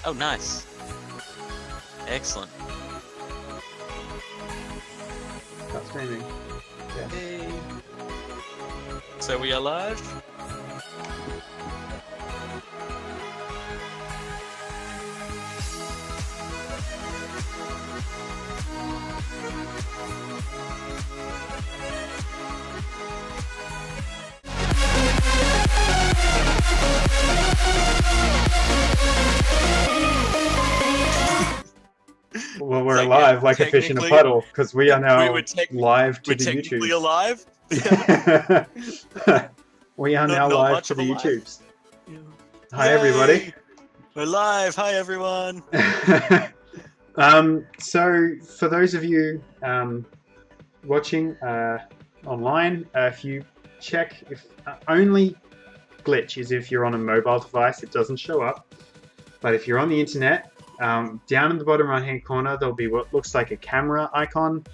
Oh, nice. Excellent. Start streaming. Yes. Hey. So we are live? Well, we're So, alive yeah, like a fish in a technically- puddle because we are now live to We're the technically YouTubes. alive? We are Not- now not live much to of the a live. YouTubes. Hi, everybody. We're live! Hi, everyone! So, for those of you watching online, if you check, if only glitch is if you're on a mobile device, it doesn't show up. But if you're on the internet, down in the bottom right-hand corner, there'll be what looks like a camera icon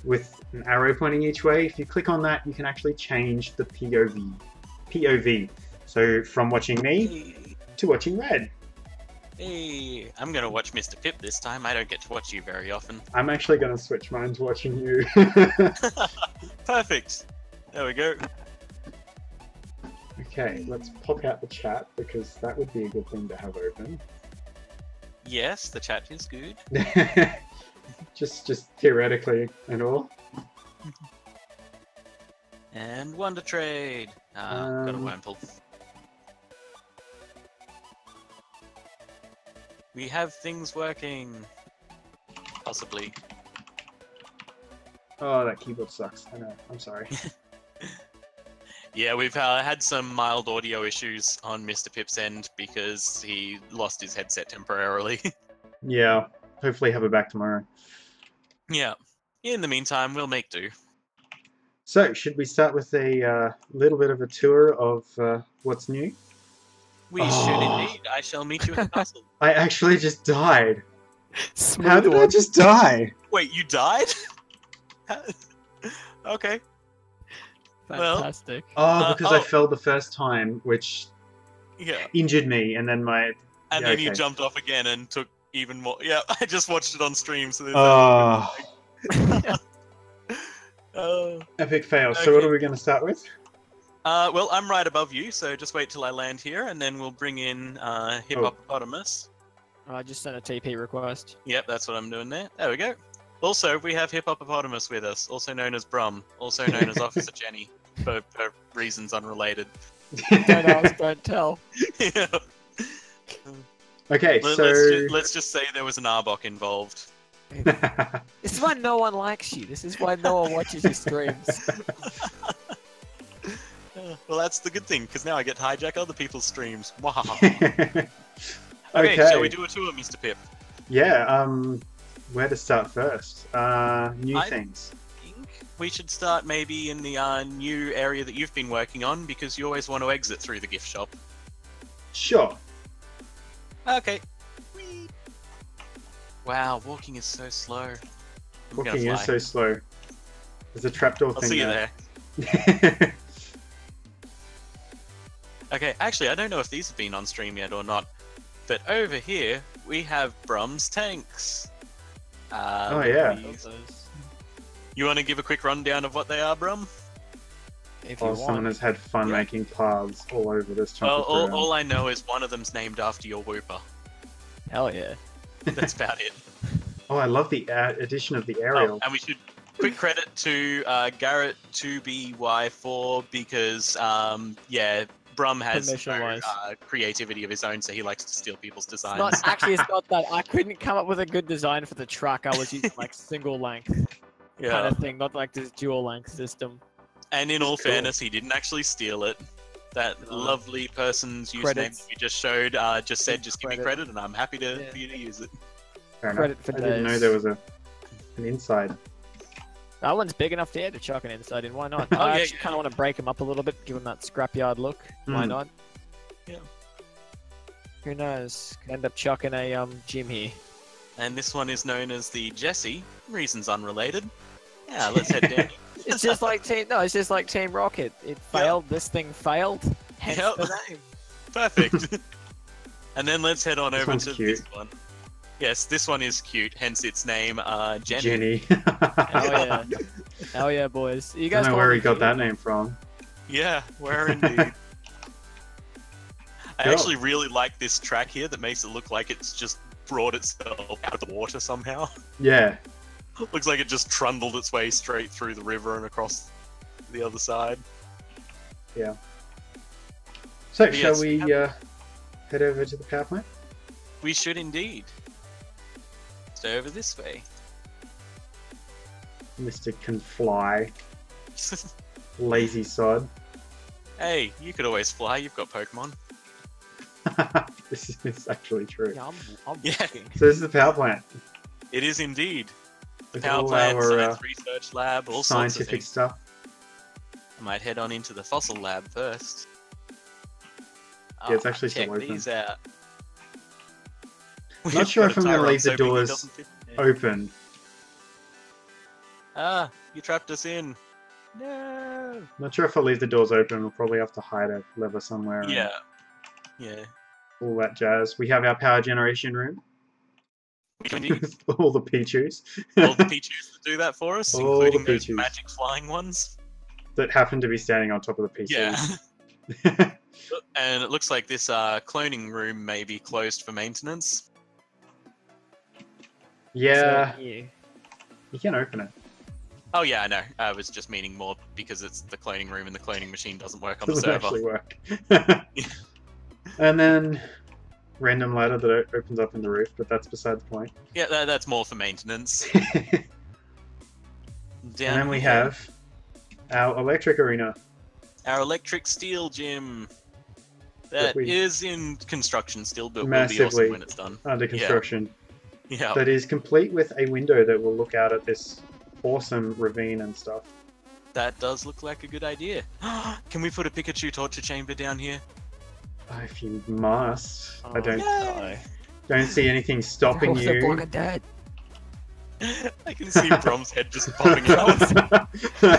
with an arrow pointing each way. If you click on that, you can actually change the POV. So from watching me to watching Red. Hey, I'm gonna watch Mr. Pip this time. I don't get to watch you very often. I'm actually going to switch mine to watching you. Perfect. There we go. Okay, let's pop out the chat because that would be a good thing to have open. Yes, the chat is good. just theoretically and all. And Wonder Trade. Got a wormhole. We have things working. Possibly. Oh, that keyboard sucks. I know. I'm sorry. Yeah, we've had some mild audio issues on Mr. Pip's end because he lost his headset temporarily. Yeah, hopefully have it back tomorrow. Yeah. In the meantime, we'll make do. So, should we start with a little bit of a tour of what's new? We should indeed. I shall meet you at the castle. I actually just died. Smooth How did I one. just die? Wait, you died? Okay. Well, Fantastic. Oh, because I oh. fell the first time, which yeah. injured me, and then my... And Yeah, then you okay. jumped off again and took even more. Yeah, I just watched it on stream, so there's Oh, epic fail. So what Okay. are we going to start with? well, I'm right above you, so just wait till I land here, and then we'll bring in Hippopotamus. I just sent a TP request. Yep, that's what I'm doing there. There we go. Also, we have Hippopotamus with us, also known as Brum, also known as Officer Jenny, for reasons unrunrelated. Don't ask, don't tell. Yeah. Okay, so... Let's just say there was an Arbok involved. This is why no one likes you. This is why no one watches your streams. Well, that's the good thing, because now I get to hijack other people's streams. Wahaha. okay. Okay, shall we do a tour, Mr. Pip? Yeah, where to start first? New I- things. I think we should start maybe in the new area that you've been working on, because you always want to exit through the gift shop. Sure. Okay. Whee! Wow, walking is so slow. I'm gonna Walking is fly. so slow. There's a trapdoor I'll thing see you there. there. Okay, actually, I don't know if these have been on stream yet or not, but over here we have Brum's tanks. Oh, yeah. these- You want to give a quick rundown of what they are, Brum? If you Oh, someone want. has had fun Yeah. making paths all over this chunk Well, of ground. all I know is one of them's named after your Whooper. Hell yeah. That's about it. Oh, I love the addition of the Oh, aerial. and we should quick credit to Garrett 2BY4 because, yeah, Brum has no, Permission-wise. creativity of his own, so he likes to steal people's designs. Not, actually, it's not that. I couldn't come up with a good design for the truck. I was using like single length Yeah. kind of thing, not like this dual length system. And in all Cool. fairness, he didn't actually steal it. That lovely person's username Credits. that you just showed just said, just give me Credit. credit, and I'm happy to Yeah. for you to use it. Fair enough. credit for I didn't know days. there was an inside. That one's big enough to chuck an inside in. Why not? Oh, I yeah, actually yeah. kind of want to break them up a little bit, give them that scrapyard look. Why Mm. not? Yeah. Who knows? Could end up chucking a gym here. And this one is known as the Jesse. Reasons unrelated. Yeah, let's head down. It's just like Team. No, it's just like Team Rocket. It failed. This thing failed. Hence Yep. the name. Perfect. And then let's head on This over one's to cute. this one. Yes, this one is cute, hence its name, Jenny. Jenny. Hell yeah. Hell yeah, boys. You I guys don't know call where me he got cute? that name from. Yeah, where indeed. I Cool. actually really like this track here that makes it look like it's just brought itself out of the water somehow. Yeah. Looks like it just trundled its way straight through the river and across the other side. So, But shall yes, we head over to the power plant? We should indeed. Stay over this way. Mr. Can Fly. Lazy sod. Hey, you could always fly, you've got Pokemon. This is actually true. Yeah, I'm Yeah. walking. So this is the power plant. It is indeed. With Power all plant, our science research lab, all sorts of scientific things. stuff. I might head on into the fossil lab first. Yeah, it's Ah, actually still check open. these out. Not We've sure got if a I'm gonna Tyron leave the so big he doors doesn't fit in there. Open. Ah, you trapped us in. No. Not sure if I'll leave the doors open. We'll probably have to hide a lever somewhere. and Yeah. Yeah. All that jazz. We have our power generation room. We can need All the Pichus. all the Pichus that do that for us, All the including those Pichus. magic flying ones. that happen to be standing on top of the PCs. Yeah. And it looks like this cloning room may be closed for maintenance. Yeah, So, yeah. you can open it. Oh yeah, I know. I was just meaning more because it's the cloning room and the cloning machine doesn't work on the Doesn't server. actually work. And then random ladder that opens up in the roof, but that's beside the point. Yeah, that's more for maintenance. And Down then we here, have our electric arena. our electric steel gym. That That we- is in construction still, but will be Massively awesome when it's done. Under construction. Yeah. That is complete with a window that will look out at this awesome ravine and stuff. That does look like a good idea. Can we put a Pikachu torture chamber down here? If you must. I don't Yay! don't see anything stopping Throw us a block you. of dirt. I can see Brom's head just popping out.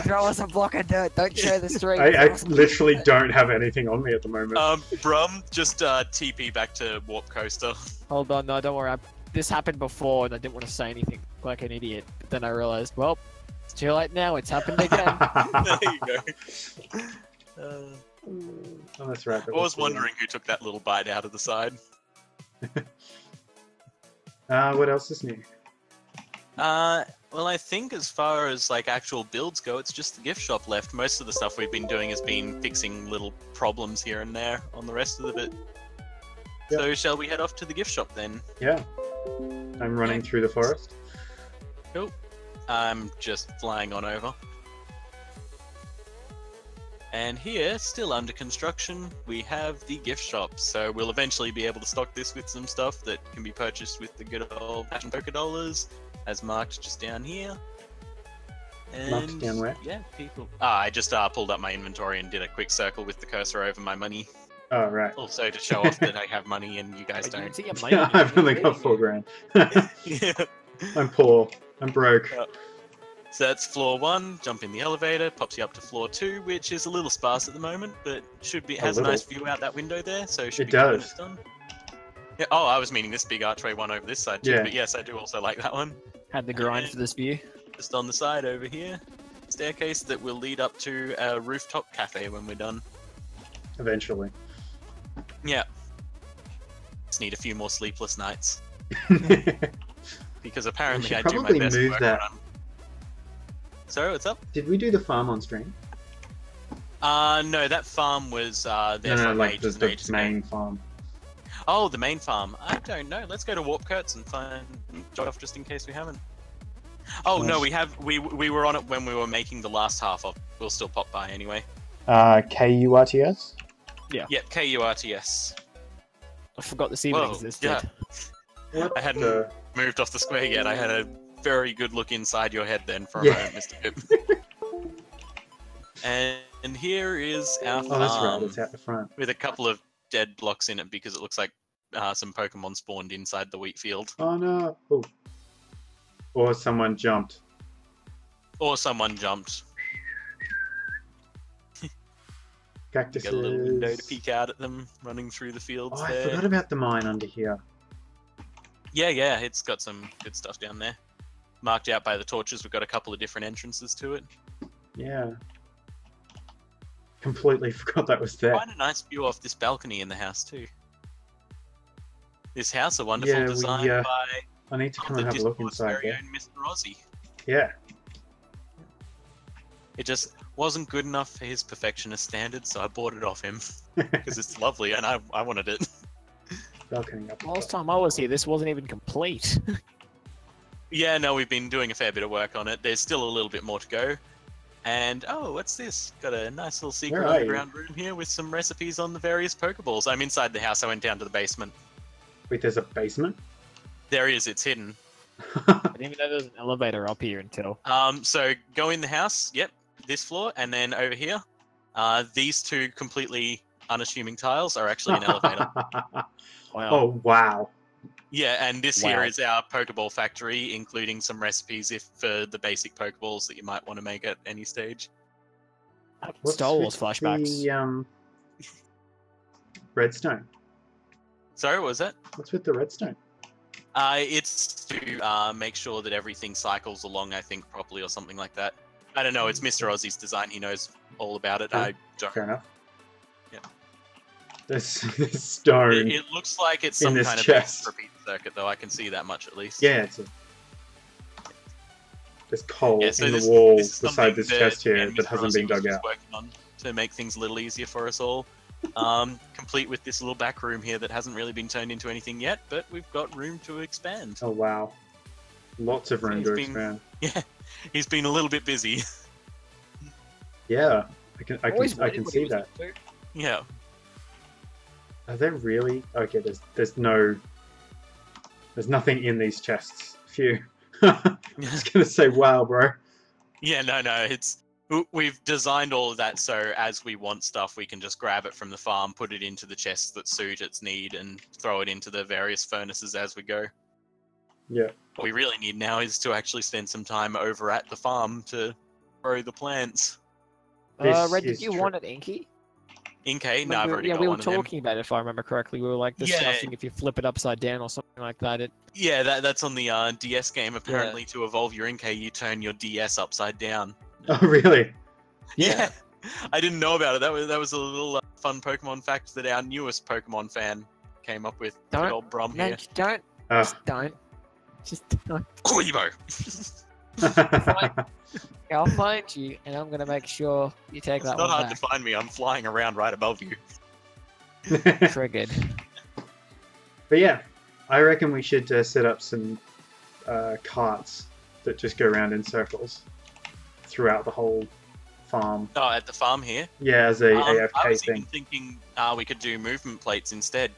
Throw us a block of dirt. Don't share the stream. I Throw us a literally block of dirt. don't have anything on me at the moment. Brom, just TP back to Warp Coaster. Hold on, no, don't worry. This happened before, and I didn't want to say anything like an idiot. But then I realized, well, it's too late now. It's happened again. There you go. Oh, that's right. I was wondering who took that little bite out of the side. What else is new? Well, I think as far as like actual builds go, it's just the gift shop left. Most of the stuff we've been doing has been fixing little problems here and there on the rest of the bit. Yep. So shall we head off to the gift shop then? Yeah. I'm running through the forest. Cool. I'm just flying on over. And here, still under construction, we have the gift shop. So we'll eventually be able to stock this with some stuff that can be purchased with the good old fashioned Poké Dollars, as marked just down here. And Marked down where? yeah, people. I just pulled up my inventory and did a quick circle with the cursor over my money. Oh, right. Also to show off that I have money and you guys Wait, you don't. see your money on I've your only got inventory? $4,000. Yeah. I'm poor. I'm broke. So that's floor 1, jump in the elevator, pops you up to floor 2, which is a little sparse at the moment, but should be has a little. nice view out that window there, so it should It be good when does. it's done. Yeah, oh, I was meaning this big archway one over this side too, Yeah. but yes, I do also like that one. Had the grind for this view. Just on the side over here, staircase that will lead up to our rooftop cafe when we're done. Eventually. Yeah. Just need a few more sleepless nights, because apparently should I do my probably best move work that. when I'm... Sorry, what's up? Did we do the farm on stream? No, that farm was there for like ages and the ages ago. main farm. Oh, the main farm. I don't know. Let's go to Warp Kurtz and find jot off just in case we haven't. Oh no, Nice. we have. We were on it when we were making the last half of. We'll still pop by anyway. KURTS? Yep, KURTS. I forgot this even Whoa, existed. yeah. What I hadn't the- moved off the square yet. I had a very good look inside your head then for a Yeah. moment, Mr. Pip. And here is our Oh, that's right. farm It's out the front. with a couple of dead blocks in it because it looks like some Pokemon spawned inside the wheat field. Oh, no. Oh. Or someone jumped. Or someone jumped. Cactuses. Got a little window to peek out at them running through the fields Oh, I there. forgot about the mine under here. Yeah, it's got some good stuff down there. Marked out by the torches, we've got a couple of different entrances to it. Yeah. Completely forgot that was there. Quite a nice view off this balcony in the house too. This house, a wonderful Yeah, design by I need to come the and have a look Discord's inside very there. own Mr. Aussie. Yeah. It just wasn't good enough for his perfectionist standards, so I bought it off him because it's lovely and I wanted it. Balcony up. Last time I was here, this wasn't even complete. Yeah, no, we've been doing a fair bit of work on it. There's still a little bit more to go. And, oh, what's this? Got a nice little secret Where are you? underground room here with some recipes on the various Pokeballs. I'm inside the house. I went down to the basement. Wait, there's a basement? There he is. It's hidden. I didn't even know there was an elevator up here until. So go in the house. Yep, this floor. And then over here, these two completely unassuming tiles are actually an elevator. Wow. Oh, wow. Yeah, and this Wow. here is our Pokeball factory, including some recipes for the basic Pokeballs that you might want to make at any stage. Star Wars with flashbacks. The, redstone. Sorry, what was that? What's with the redstone? It's to make sure that everything cycles along, I think, properly or something like that. I don't know, it's Mr. Aussie's design. He knows all about it. Yeah, I don't. Fair enough. Yeah. There's stone. It looks like it's in some this kind chest. of repeat circuit, though. I can see that much at least. Yeah, there's coal Yeah, so in this- the wall this is beside something this that, chest here again, that Mr. hasn't Aussie been was dug just out. working on to make things a little easier for us all. Complete with this little back room here that hasn't really been turned into anything yet, but we've got room to expand. Oh wow, lots of room He's to been- expand. Yeah, he's been a little bit busy. Yeah, I Always can wondered what he see was that. up to. Yeah. Are there really? Okay, there's nothing in these chests. Phew. I was gonna say, wow, bro. Yeah, no, we've designed all of that so as we want stuff, we can just grab it from the farm, put it into the chests that suit its need, and throw it into the various furnaces as we go. Yeah. What we really need now is to actually spend some time over at the farm to grow the plants. This Red, did is you true. want it inky? Inkay? No, I've already Yeah, got we were one of them. talking about it, if I remember correctly. We were like Yeah. discussing if you flip it upside down or something like that. Yeah, that's on the DS game. Apparently, to evolve your Inkay, you turn your DS upside down. Oh really? Yeah. I didn't know about it. That was a little fun Pokemon fact that our newest Pokemon fan came up with. Don't- Good old Brum Man, here. just don't. Ah. Just don't. Just don't. Clevo! I'll find you, and I'm gonna make sure you take It's that not one hard to find me. I'm flying around right above you. back. Triggered. But yeah, I reckon we should set up some carts that just go around in circles throughout the whole farm. Oh, at the farm here. Yeah, as a I AFK was thing. even thinking we could do movement plates instead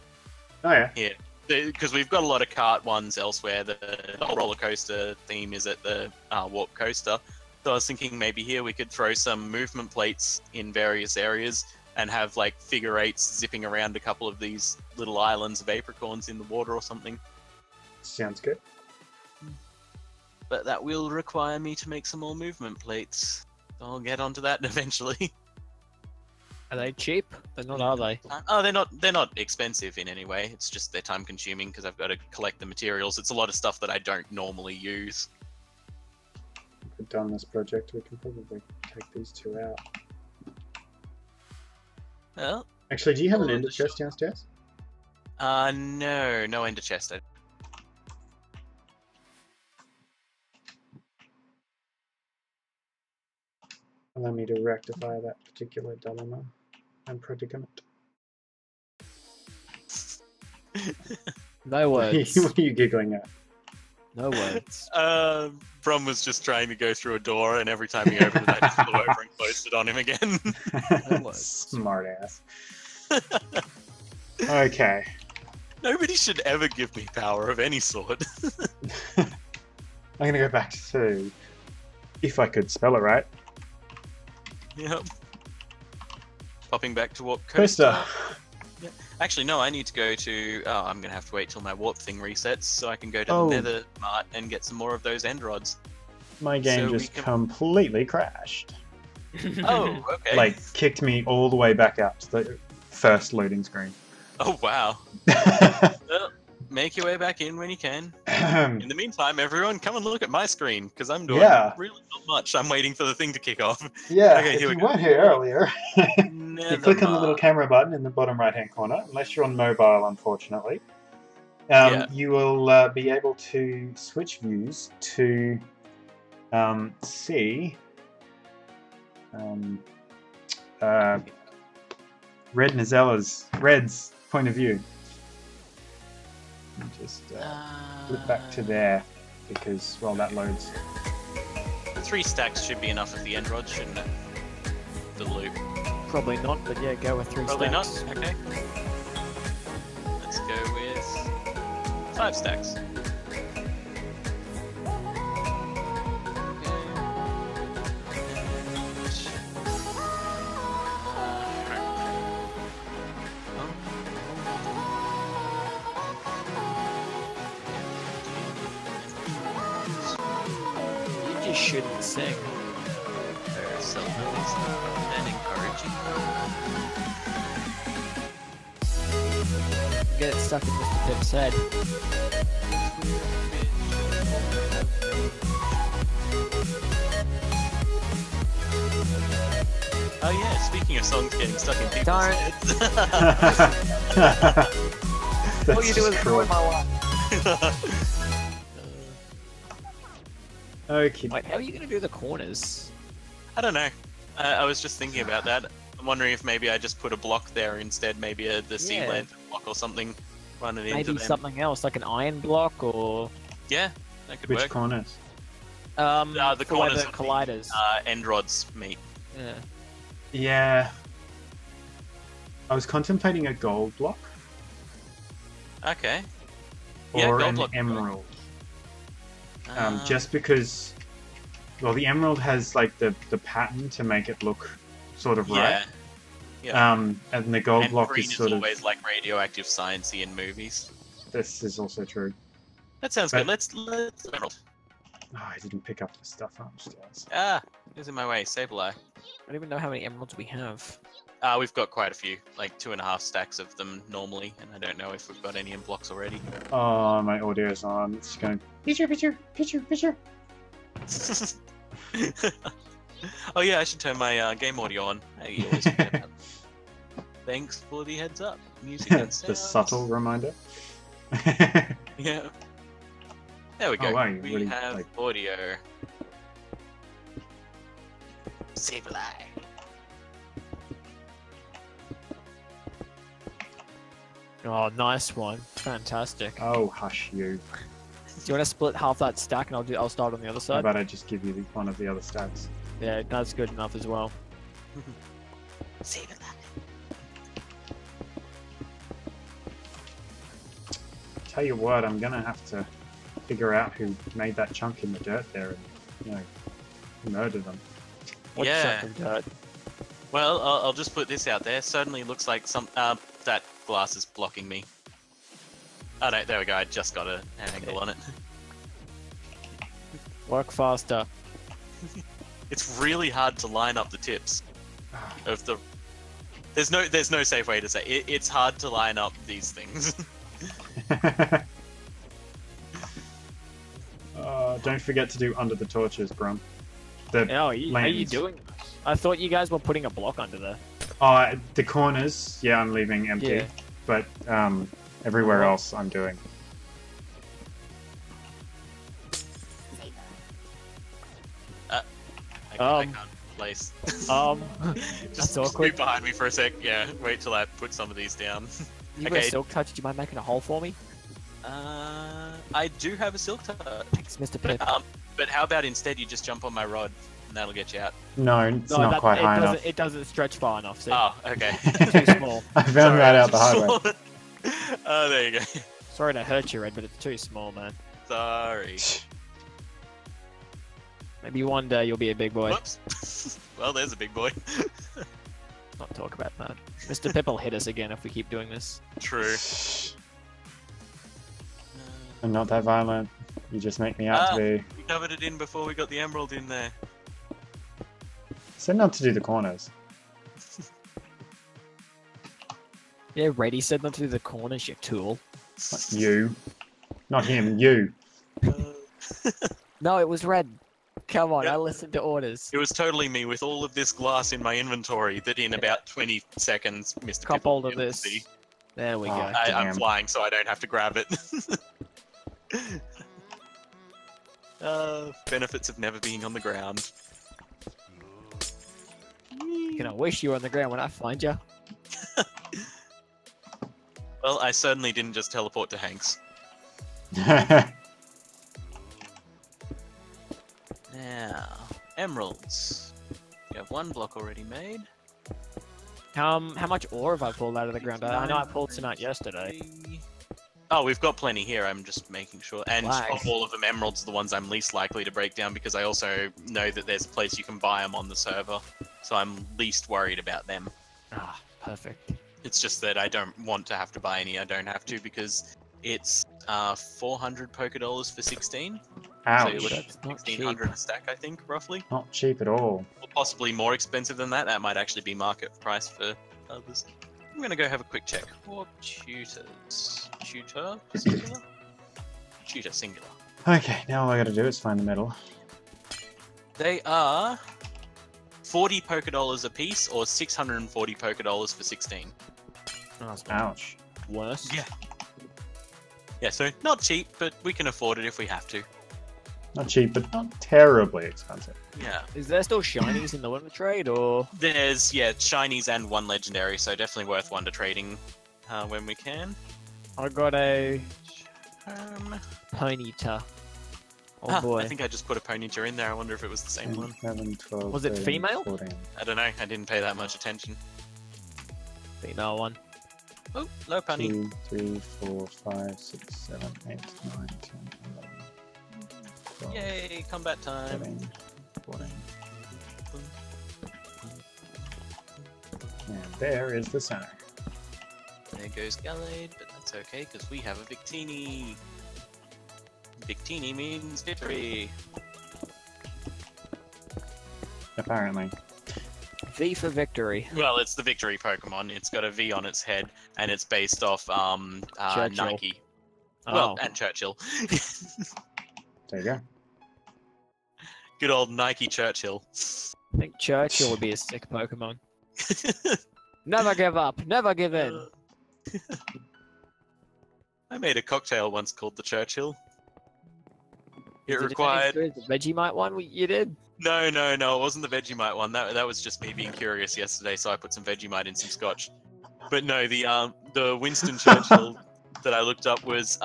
Oh yeah. here. Because we've got a lot of cart ones elsewhere. The whole roller coaster theme is at the Warp Coaster. So I was thinking maybe here we could throw some movement plates in various areas and have like figure eights zipping around a couple of these little islands of apricorns in the water or something. Sounds good. But that will require me to make some more movement plates. I'll get onto that eventually. Are they cheap? They're not, are they? Oh, they're not expensive in any way. It's just they're time consuming because I've got to collect the materials. It's a lot of stuff that I don't normally use. If we've done this project, we can probably take these two out. Well, Actually, do you have an Oh, ender the chest downstairs? no ender chest. Allow me to rectify that particular dilemma and predicament. No words. What are you giggling at? No words. Brum was just trying to go through a door, and every time he opened it, I just flew over and closed it on him again. Smart ass. Okay. Nobody should ever give me power of any sort. I'm gonna go back to, if I could spell it right, Yep. Popping back to Warp Coaster. Coaster. Actually, no, I need to go to... Oh, I'm going to have to wait till my warp thing resets so I can go to Oh. the Nether Mart and get some more of those end rods. My game So we just can- completely crashed. Oh, okay. Like, kicked me all the way back out to the first loading screen. Oh, wow. Well, make your way back in when you can. In the meantime, everyone, come and look at my screen, because I'm doing really not much. I'm waiting for the thing to kick off. Yeah, Okay, if here you we go. weren't here earlier, you Never click on the little mind. camera button in the bottom right-hand corner, unless you're on mobile, unfortunately. Yeah. You will be able to switch views to see Red's point of view. Just flip back to there, because, well, that loads. 3 stacks should be enough of the end rod, shouldn't it? The loop. Probably not, but yeah, go with 3 Probably stacks. not. Okay. Let's go with 5 stacks. You just shouldn't sing. They're self-released and encouraging. Get it stuck in Mr. Pip's head. Oh yeah, speaking of songs getting stuck in people's Darn. heads. All you do is ruin my life. Okay. Wait, how are you going to do the corners? I don't know. I was just thinking about that. I'm wondering if maybe I just put a block there instead, maybe the sea Yeah. lantern block or something, running into Maybe them. something else, like an iron block or... Yeah, that could Which work. corners? The for where corners the of colliders. End rods meet. Yeah. Yeah. I was contemplating a gold block Okay. Yeah, or gold an block. emerald. Just because, well, the emerald has like the pattern to make it look sort of right. Yeah. And the gold And block green is is sort of. always like radioactive sciencey in movies. This is also true. That sounds But- good. Let's emerald. Oh, I didn't pick up the stuff upstairs. Ah, it's in my way. Sable eye. I don't even know how many emeralds we have. We've got quite a few, like 2.5 stacks of them normally, and I don't know if we've got any in blocks already. Oh, my audio's on. It's going. Picture. Oh yeah, I should turn my game audio on. You always forget that. Thanks for the heads up. Music and The sounds. subtle reminder. Yeah. There we go. Oh, wow, you we really, have like- audio. Sable eye. Oh, nice one. Fantastic. Oh, hush you. Do you want to split half that stack and I'll start on the other How side? about I just give you one of the other stats? Yeah, that's good enough as well. Sable eye. Tell you what, I'm gonna have to figure out who made that chunk in the dirt there and, you know, murder them. What Yeah. chunk of dirt? Well, I'll just put this out there. Certainly looks like that glass is blocking me. Oh no, there we go. I just got an angle on it. Work faster. It's really hard to line up the tips of the. There's no safe way to say it. It's hard to line up these things. Don't forget to do under the torches, Brum. The Oh, are you lanes. doing? I thought you guys were putting a block under there. The corners, yeah, I'm leaving empty, Yeah. but everywhere Oh. else I'm doing. I can't place. That's Just awkward. scoot behind me for a sec. Yeah, wait till I put some of these down. You got Okay. a silk touch. Do you mind making a hole for me? I do have a silk touch. Thanks, Mr. Pip. But how about instead you just jump on my rod and that'll get you out? No, it's No, not quite high enough. It doesn't stretch far enough. See? Oh, okay. Too small. I found that out the hard way. Oh, there you go. Sorry to hurt you, Red, but it's too small, man. Sorry. Maybe one day you'll be a big boy. Whoops. Well, there's a big boy. Not talk about that. Mr. Pip will hit us again if we keep doing this. True. I'm not that violent. You just make me out to be. We covered it in before we got the emerald in there. Said not to do the corners. Yeah, Reddy said not to do the corners, you tool. Not you. Not him, you. No, it was Red. Come on, Yep. I listened to orders. It was totally me with all of this glass in my inventory that in about 20 seconds Mr. Cup Pipple hold of will this. see. There we Oh. go. I'm Damn. flying so I don't have to grab it. Benefits of never being on the ground. You know, I wish you were on the ground when I find you. Well, I certainly didn't just teleport to Hanks. Now, emeralds. You have one block already made. How much ore have I pulled out of the ground? I know I pulled some out yesterday. Oh, we've got plenty here. I'm just making sure. And Flag. of all of them, emeralds are the ones I'm least likely to break down because I also know that there's a place you can buy them on the server. So I'm least worried about them. Ah, perfect. It's just that I don't want to have to buy any. I don't have to because it's 400 poker dollars for 16. So Ouch. you're looking That's at not 1600 a stack, I think, roughly. Not cheap at all. Or possibly more expensive than that. That might actually be market price for others. I'm gonna go have a quick check. What tutors? Tutor? Singular? Tutor singular. Okay, now all I gotta do is find the metal. They are 40 poker dollars a piece or 640 poker dollars for 16. Oh, that's not Ouch. worse. Yeah. Yeah, so not cheap, but we can afford it if we have to. Not cheap, but not terribly expensive. Yeah. Is there still shinies in the winter trade, or There's, yeah, shinies and one legendary, so definitely worth wonder trading when we can. I got a Um, ponyta? Oh ah, boy, I think I just put a ponyta in there. I wonder if it was the same one. 11, 12, Was it 13, female? 14. I don't know. I didn't pay that much attention. female one. Oh, low pony. 2, 3, 4, 5, 6, 7, 8, 9, 10, 11, 12, Yay, combat time. 13, 14. And there is the center. There goes Gallade, but that's okay because we have a Victini. Victini means victory. Apparently. V for victory. Well, it's the victory Pokemon. It's got a V on its head, and it's based off Churchill. Nike. Oh, Well, and Churchill. There you go. Good old Nike Churchill. I think Churchill would be a sick Pokemon. Never give up, never give in. I made a cocktail once called the Churchill. It Is it required. the Vegemite one you did? No, it wasn't the Vegemite one. That was just me being curious yesterday, so I put some Vegemite in some scotch. But no, the Winston Churchill that I looked up was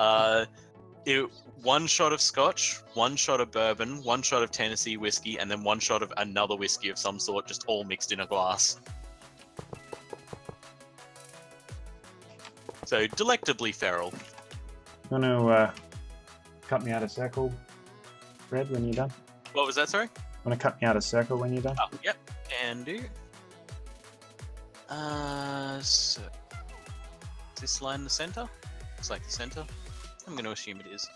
one shot of scotch, one shot of bourbon, one shot of Tennessee whiskey, and then one shot of another whiskey of some sort, just all mixed in a glass. So delectably feral. You want to cut me out a circle, Red, when you're done? What was that, sorry? Want to cut me out a circle when you're done? Oh, yep, can do. So is this line the center? Looks like the center. I'm going to assume it is.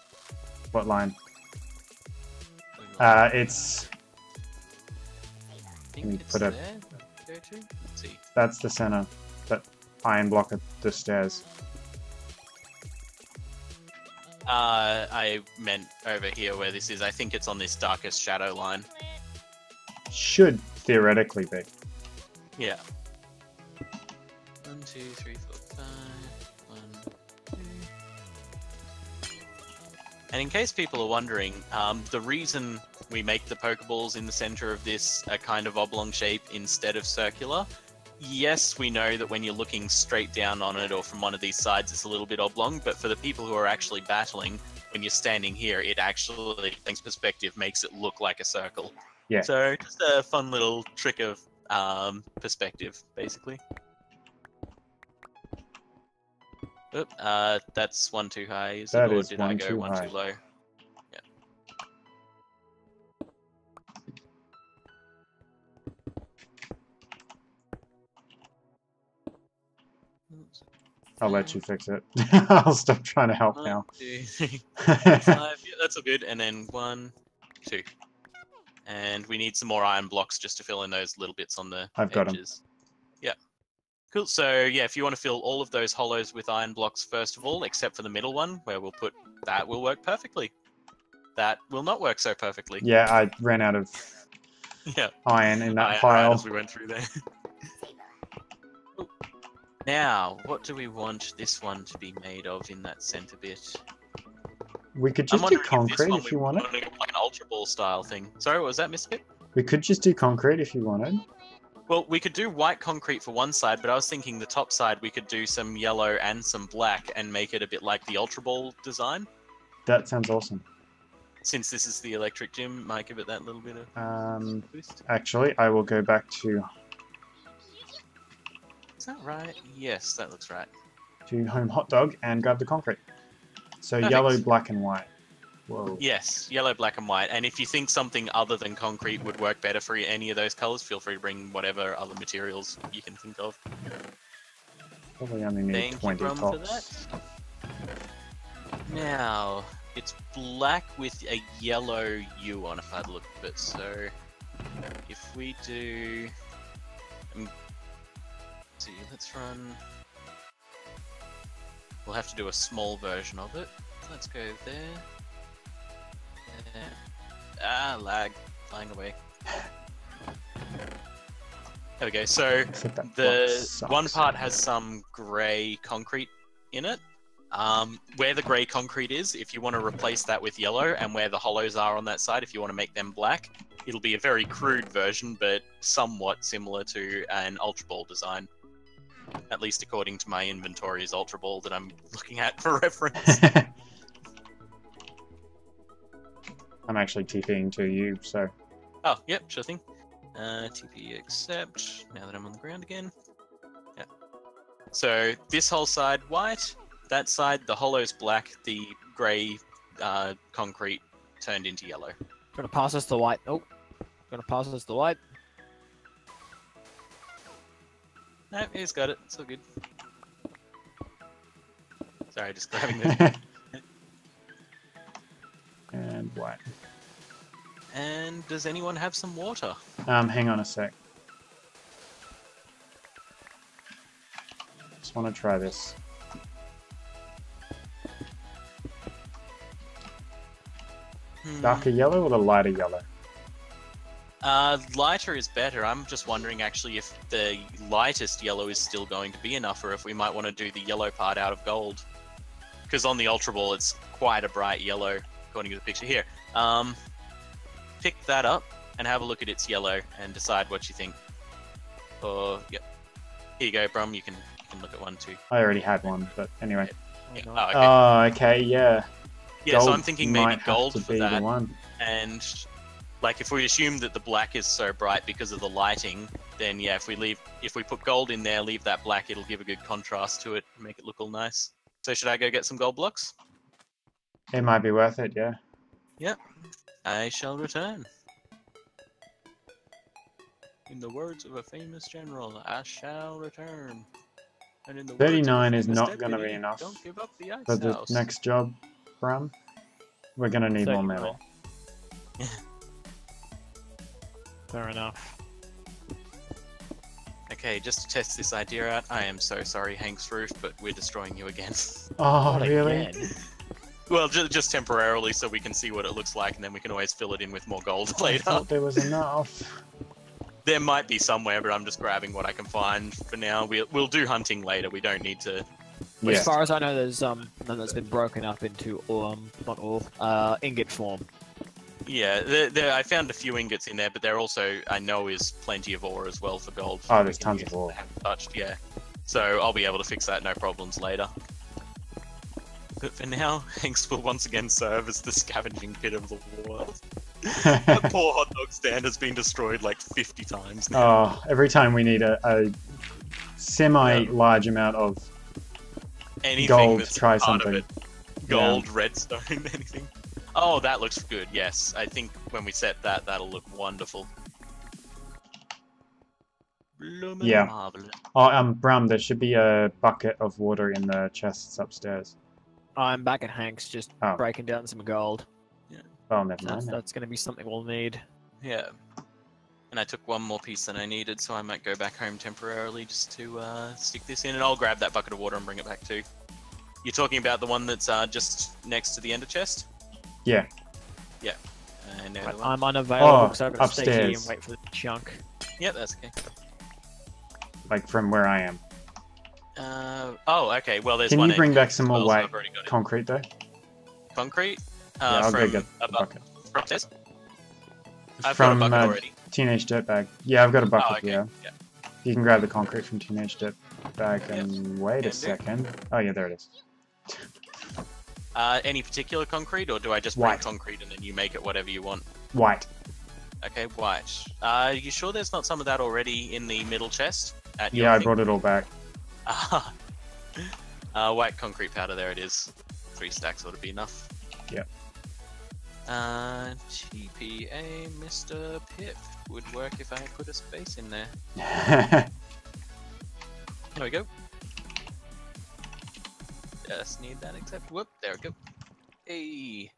What line? It's... I think me it's put a- there. Go to. Let's see. That's the center. That iron block at the stairs. I meant over here where this is. I think it's on this darkest shadow line. Should theoretically be. Yeah. 1, 2, 3, 4, 5. 1, 2. And in case people are wondering, the reason we make the Pokeballs in the center of this a kind of oblong shape instead of circular, yes, we know that when you're looking straight down on it or from one of these sides, it's a little bit oblong, but for the people who are actually battling, when you're standing here, it actually, things perspective, makes it look like a circle. Yeah. So just a fun little trick of perspective, basically. Oop, that's one too high, is That it? Or is did I one go too one high. too low? I'll let you fix it. I'll stop trying to help 1, now. 2, 3, 5. Yeah, that's all good. And then 1, 2. And we need some more iron blocks just to fill in those little bits on the I've got 'em. edges. Yeah. Cool. So yeah, if you want to fill all of those hollows with iron blocks first of all, except for the middle one, where we'll put that will work perfectly. That will not work so perfectly. Yeah, I ran out of Yeah. iron in that Right pile. as we went through there. Now, what do we want this one to be made of in that center bit? We could I'm just do wondering concrete if if you wanted. Like an Ultra Ball style thing. Sorry, what was that, Mr. Pip? We could just do concrete if you wanted. Well, we could do white concrete for one side, but I was thinking the top side we could do some yellow and some black and make it a bit like the Ultra Ball design. That sounds awesome. Since this is the electric gym, might give it that little bit of boost. Actually, I will go back to Is that right? Yes, that looks right. Home Hot Dog and grab the concrete. So Perfect. yellow, black, and white. Whoa. Yes, yellow, black, and white. And if you think something other than concrete would work better for any of those colors, feel free to bring whatever other materials you can think of. Probably only need Thank 20 you, Brum, for tops. that. Now, it's black with a yellow U on it, by the look of it. So, if we do... let's see, let's run... We'll have to do a small version of it. Let's go there. Lag. Flying away. There we go. So the one part has some grey concrete in it. Where the grey concrete is, if you want to replace that with yellow, and where the hollows are on that side, if you want to make them black, it'll be a very crude version, but somewhat similar to an Ultra Ball design. At least according to my inventory's Ultra Ball that I'm looking at for reference. I'm actually TPing to you, so... Oh, yep, sure thing. TP accept, now that I'm on the ground again. Yeah. So, this whole side white, that side, the hollow's black, the grey concrete turned into yellow. Gonna pass us the white. Oh, gonna pass us the white. No, he's got it, it's all good. Sorry, just grabbing this. And white. And does anyone have some water? Hang on a sec. Just want to try this. Darker yellow or the lighter yellow? Lighter is better. I'm just wondering actually if the lightest yellow is still going to be enough, or if we might want to do the yellow part out of gold. Because on the Ultra Ball, it's quite a bright yellow, according to the picture here. Pick that up and have a look at its yellow and decide what you think. Or, yep. Here you go, Brum. You can look at one too. I already had one, but anyway. Yeah. Oh, Oh, okay. Oh, okay, yeah. Yeah, so I'm thinking maybe gold for that. One. And like if we assume that the black is so bright because of the lighting, then yeah, if we put gold in there, leave that black, it'll give a good contrast to it, make it look all nice. So should I go get some gold blocks? It might be worth it, yeah. Yep. I shall return. In the words of a famous general, I shall return. And in the 39 words is of a famous not going to be deputy, enough don't give up the ice for the house. next job, Brum. We're going to need more 39. metal. Fair enough. Okay, just to test this idea out, I am so sorry, Hank's Roof, but we're destroying you again. Oh, Not really? again. Well, just temporarily, so we can see what it looks like, and then we can always fill it in with more gold I later. thought there was enough. There might be somewhere, but I'm just grabbing what I can find for now. We'll do hunting later. We don't need to. Yeah. As far as I know, there's none that's been broken up into not all ingot form. Yeah, I found a few ingots in there, but there also I know is plenty of ore as well for gold. Oh, there's We can tons of use ore. that I haven't touched, yeah. So I'll be able to fix that no problems later. But for now, Hanks will once again serve as the scavenging pit of the world. That poor hot dog stand has been destroyed like 50 times now. Oh, every time we need a semi-large amount of Anything gold, that's try part something. of it. Gold, redstone, anything. Oh, that looks good, yes. I think when we set that, that'll look wonderful. Bloomin' Yeah. marvelous. Oh, Brum, there should be a bucket of water in the chests upstairs. I'm back at Hank's, just Oh. breaking down some gold. Oh, never mind. then. That's going to be something we'll need. Yeah. And I took one more piece than I needed, so I might go back home temporarily just to stick this in, and I'll grab that bucket of water and bring it back too. You're talking about the one that's just next to the ender chest? Yeah. Yeah. I know the one. I'm unavailable, Oh, so I've got to stay here and upstairs. wait for the chunk. Yeah, that's okay. Like from where I am. Oh, okay. Well, there's Can one. you bring end back some more as well, so white I've already got it. concrete though? Concrete? Yeah, I'll go from get the above, bucket. from upstairs? I've From got a bucket already. Teenage Dirtbag. Yeah, I've got a bucket. Oh, okay. Yeah. You can grab the concrete from Teenage Dirtbag and wait a Can do. second. Oh yeah, there it is. Any particular concrete, or do I just bring White. concrete and then you make it whatever you want? White. Okay, white. You sure there's not some of that already in the middle chest? At your Yeah, I thing? brought it all back. White concrete powder, there it is. 3 stacks ought to be enough. Yep. TPA Mr. Pip would work if I put a space in there. There we go. Just need that except, whoop, there we go. Hey,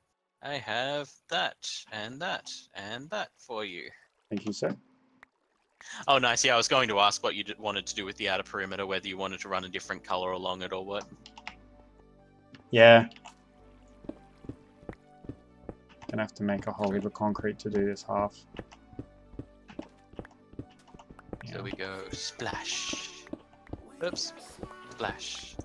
I have that, and that, and that for you. Thank you, sir. Oh, nice. Yeah, I was going to ask what you wanted to do with the outer perimeter, whether you wanted to run a different color along it or what. Yeah. Gonna have to make a whole heap of concrete to do this half. So we go splash. Oops. Splash.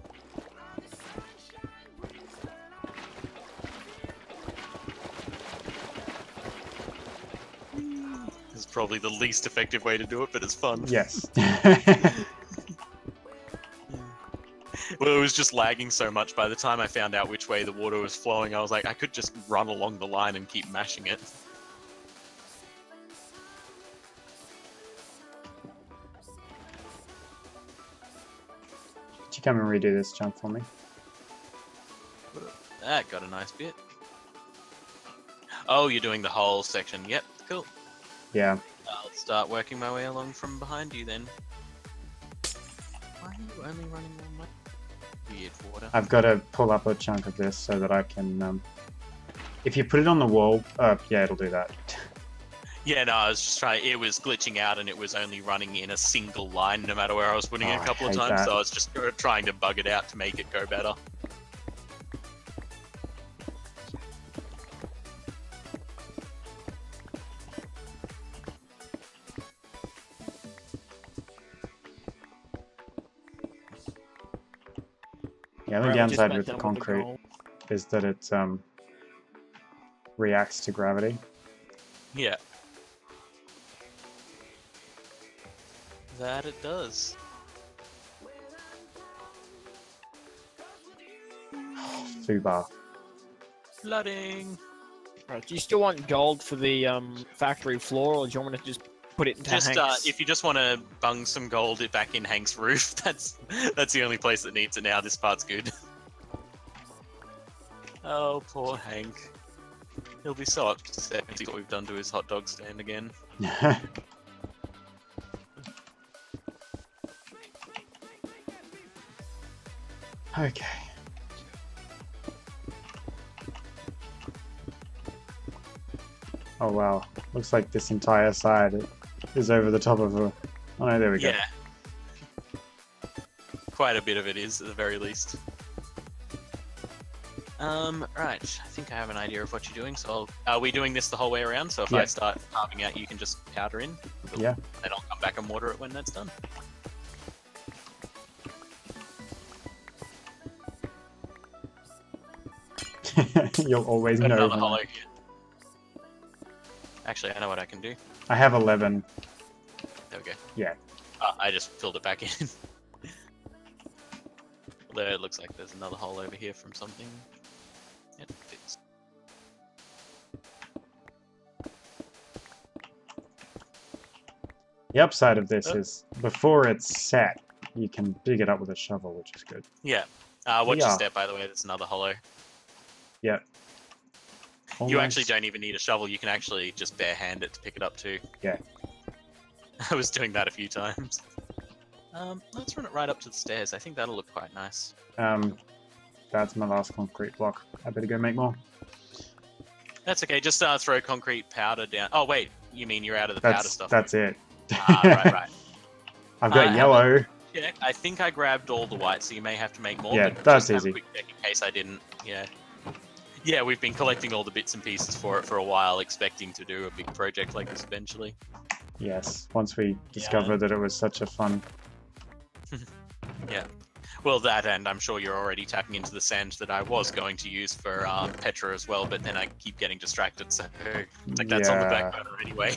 This is probably the least effective way to do it, but it's fun. Yes. Well, it was just lagging so much. By the time I found out which way the water was flowing, I was like, I could just run along the line and keep mashing it. Could you come and redo this chunk for me? That got a nice bit. Oh, you're doing the whole section. Yep, cool. Yeah. I'll start working my way along from behind you then. Why are you only running on my weird water? I've got to pull up a chunk of this so that I can... if you put it on the wall... yeah, it'll do that. Yeah, no, I was just trying. It was glitching out and it was only running in a single line no matter where I was putting it a I couple of hate times, that. so I was just trying to bug it out to make it go better. The only Right, we just downside went with the down concrete goal. is that it reacts to gravity. Yeah. That it does. Fubar. Flooding. Right, do you still want gold for the factory floor, or do you want me to just put it into Just Hank's? if you just want to bung some gold back in Hank's roof, that's the only place that needs it now. This part's good. Oh, poor Hank. He'll be so upset to see what we've done to his hot dog stand again. Okay. Oh wow. Looks like this entire side is over the top of a... Oh no, there we go. Yeah. Quite a bit of it is, at the very least. Right. I think I have an idea of what you're doing, so are we doing this the whole way around? So if Yeah. I start carving out, you can just powder in? Yeah. And I'll come back and water it when that's done. You'll always Got know. another when hollow here. Actually, I know what I can do. I have 11. There we go. Yeah. I just filled it back in. Although it looks like there's another hole over here from something. It fits. The upside of this Oh. is before it's set, you can dig it up with a shovel, which is good. Yeah. Watch Yeah. your step, by the way. There's another hollow. Yeah. You actually Almost. don't even need a shovel. You can actually just bare hand it to pick it up too. Yeah. I was doing that a few times. Let's run it right up to the stairs. I think that'll look quite nice. That's my last concrete block. I better go make more. That's okay. Just throw concrete powder down. Oh wait, You mean you're out of the powder stuff? That's it. Right. I've got yellow. Yeah, I think I grabbed all the white, so you may have to make more. Yeah, but that's just have easy. a quick check in case I didn't. Yeah. Yeah, we've been collecting all the bits and pieces for it for a while, expecting to do a big project like this eventually. Yes, once we discovered that it was such a fun... Yeah. Well, that, and I'm sure you're already tapping into the sand that I was going to use for Petra as well, but then I keep getting distracted, so like that's on the back burner anyway.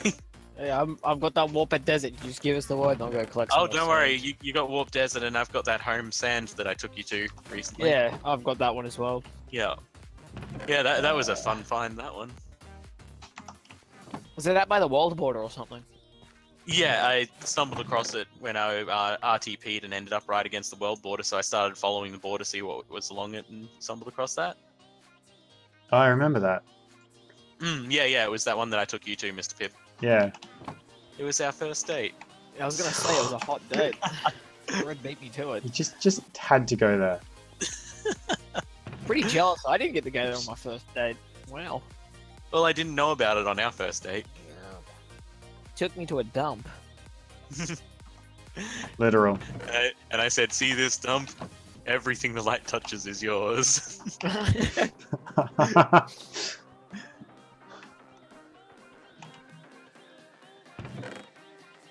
Yeah, I've got that Warped Desert. You just give us the word and I'll go collect some Oh, more don't sand. worry, you got Warp Desert, and I've got that home sand that I took you to recently. Yeah, I've got that one as well. Yeah. Yeah, that was a fun find, that one. Was it out by the world border or something? Yeah, I stumbled across it when I RTP'd and ended up right against the world border, so I started following the border to see what was along it and stumbled across that. Oh, I remember that. Yeah, it was that one that I took you to, Mr. Pip. Yeah. It was our first date. I was gonna say it was a hot date. Red beat me to it. You just had to go there. Pretty jealous. I didn't get to go there on my first date. Wow. Well, I didn't know about it on our first date. Took me to a dump. Literal. And I said, see this dump? Everything the light touches is yours.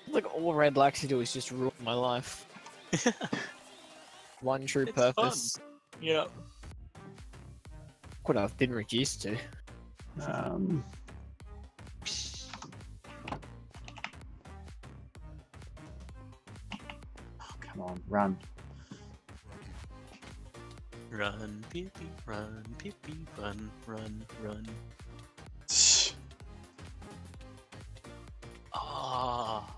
Like all Red likes to do is just ruin my life. One true It's purpose. fun. Yeah. What I've been reduced to. Oh, come on, run. Run, Pippy, run, Pippy, run, run, run. Ah.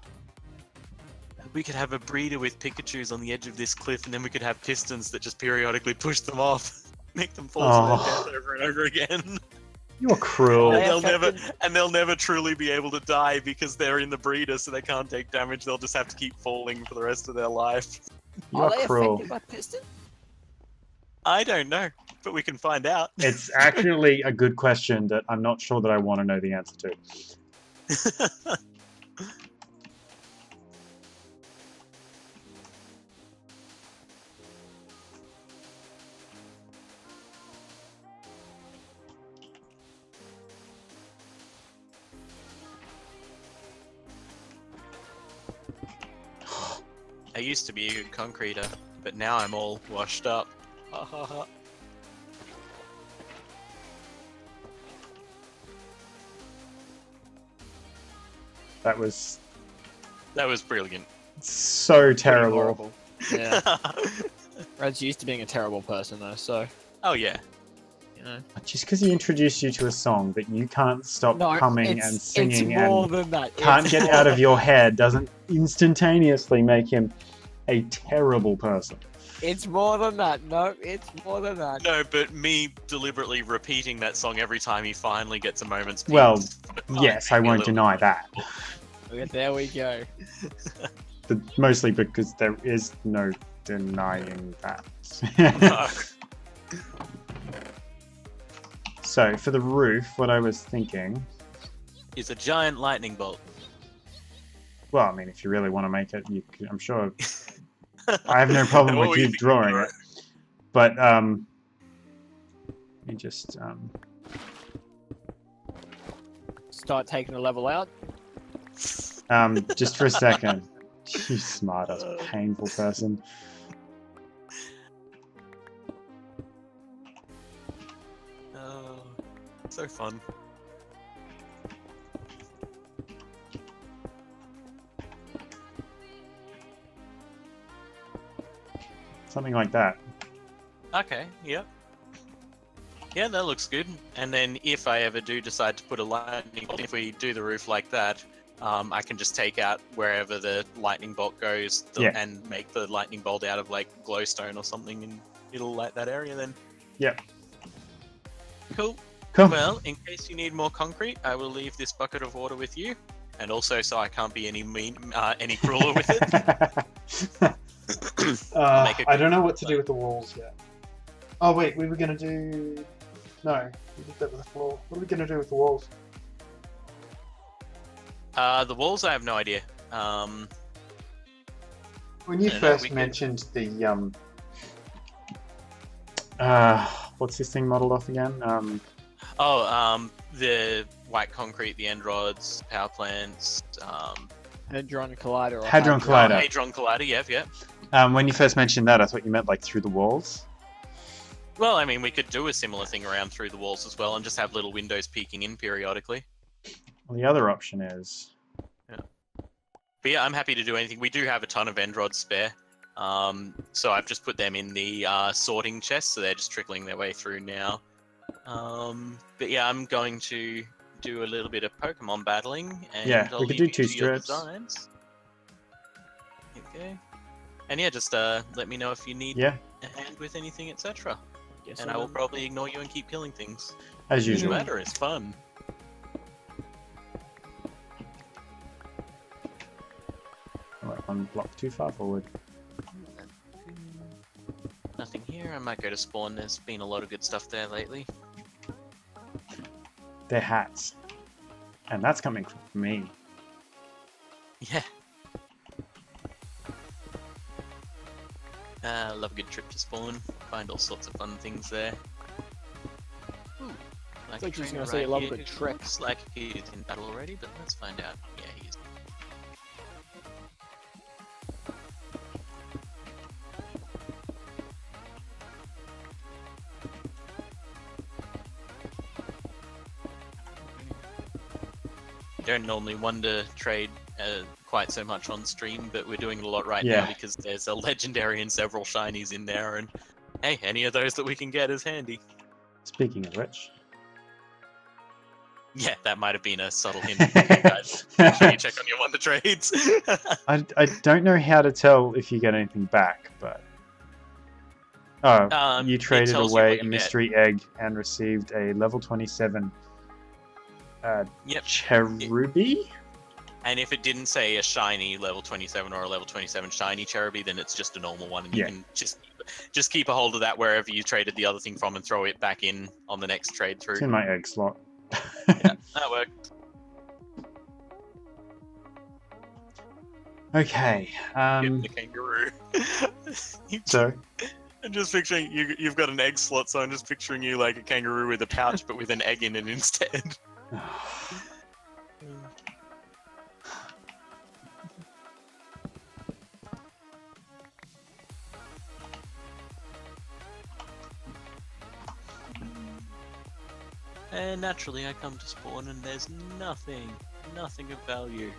We could have a breeder with Pikachus on the edge of this cliff, and then we could have pistons that just periodically push them off, make them fall to their death over and over again. You're cruel. And they'll never truly be able to die because they're in the breeder, so they can't take damage. They'll just have to keep falling for the rest of their life. You're cruel. affected by piston? I don't know, but we can find out. It's actually a good question that I'm not sure that I want to know the answer to. I used to be a good concreter, but now I'm all washed up. Ha ha ha. That was brilliant. so terrible. Horrible. Yeah. Red's used to being a terrible person though, so Oh yeah. you know. Just because he introduced you to a song that you can't stop humming and singing it's more and than that. can't get out of your head doesn't instantaneously make him a terrible person. It's more than that. No, it's more than that. No, but me deliberately repeating that song every time he finally gets a moment's peace. Well, yes, I won't deny that. Okay, there we go. But mostly because there is no denying that. No. So, for the roof, what I was thinking... It's a giant lightning bolt. Well, I mean, if you really want to make it, you can, I'm sure... I have no problem What with were you you drawing thinking, it. But, you just, Start taking a level out. just for a second. You smart ass painful person. Oh, so fun. Something like that. Okay, yep. Yeah, that looks good. And then if I ever do decide to put a lightning bolt, if we do the roof like that, I can just take out wherever the lightning bolt goes and make the lightning bolt out of like glowstone or something, and it'll light that area then. Yep. Cool. Cool. Well, in case you need more concrete, I will leave this bucket of water with you, and also so I can't be any crueler with it. I don't know what to do with the walls yet. Oh wait, we were gonna do... No, we did that with the floor. What are we gonna do with the walls? The walls, I have no idea. When you I don't know, first we could- mentioned the what's this thing modeled off again? The white concrete, the end rods, power plants. Hadron Collider. Or Hadron Collider. Hadron Collider. Yep. When you first mentioned that, I thought you meant like through the walls. Well, I mean, we could do a similar thing around through the walls as well, and just have little windows peeking in periodically. Well, the other option is. But yeah, I'm happy to do anything. We do have a ton of end rods spare. So I've just put them in the sorting chest, so they're just trickling their way through now. But yeah, I'm going to do a little bit of Pokemon battling, and Yeah, I'll we could leave do you two to your strips. designs. Okay. And yeah, just let me know if you need Yeah, a hand with anything, etc. Yes, And I will probably ignore you and keep killing things. as The usual. matter is fun. I went one block too far forward. Nothing here. I might go to spawn. There's been a lot of good stuff there lately. They're hats, and that's coming from me. Yeah. Love a good trip to spawn. Find all sorts of fun things there. Ooh, I thought you were trainer gonna say you love a here good who trick. Looks like he's in battle already, but let's find out. Yeah, he is. Don't normally one to trade quite so much on stream, but we're doing it a lot right Yeah. now because there's a legendary and several shinies in there, and hey, any of those that we can get is handy. Speaking of which. Yeah, that might have been a subtle hint. Guys, make sure you check on your one to trades. I don't know how to tell if you get anything back, but you It traded tells you away what a you get. mystery egg and received a level 27 Yep. cherubi. And if it didn't say a shiny level 27 or a level 27 shiny Cherubi, then it's just a normal one, and you Yeah. can just keep a hold of that wherever you traded the other thing from and throw it back in on the next trade through. It's in my egg slot. That worked. Okay. Getting the kangaroo. So I'm just picturing you've got an egg slot, so I'm just picturing you like a kangaroo with a pouch, but with an egg in it instead. And naturally, I come to spawn, and there's nothing of value.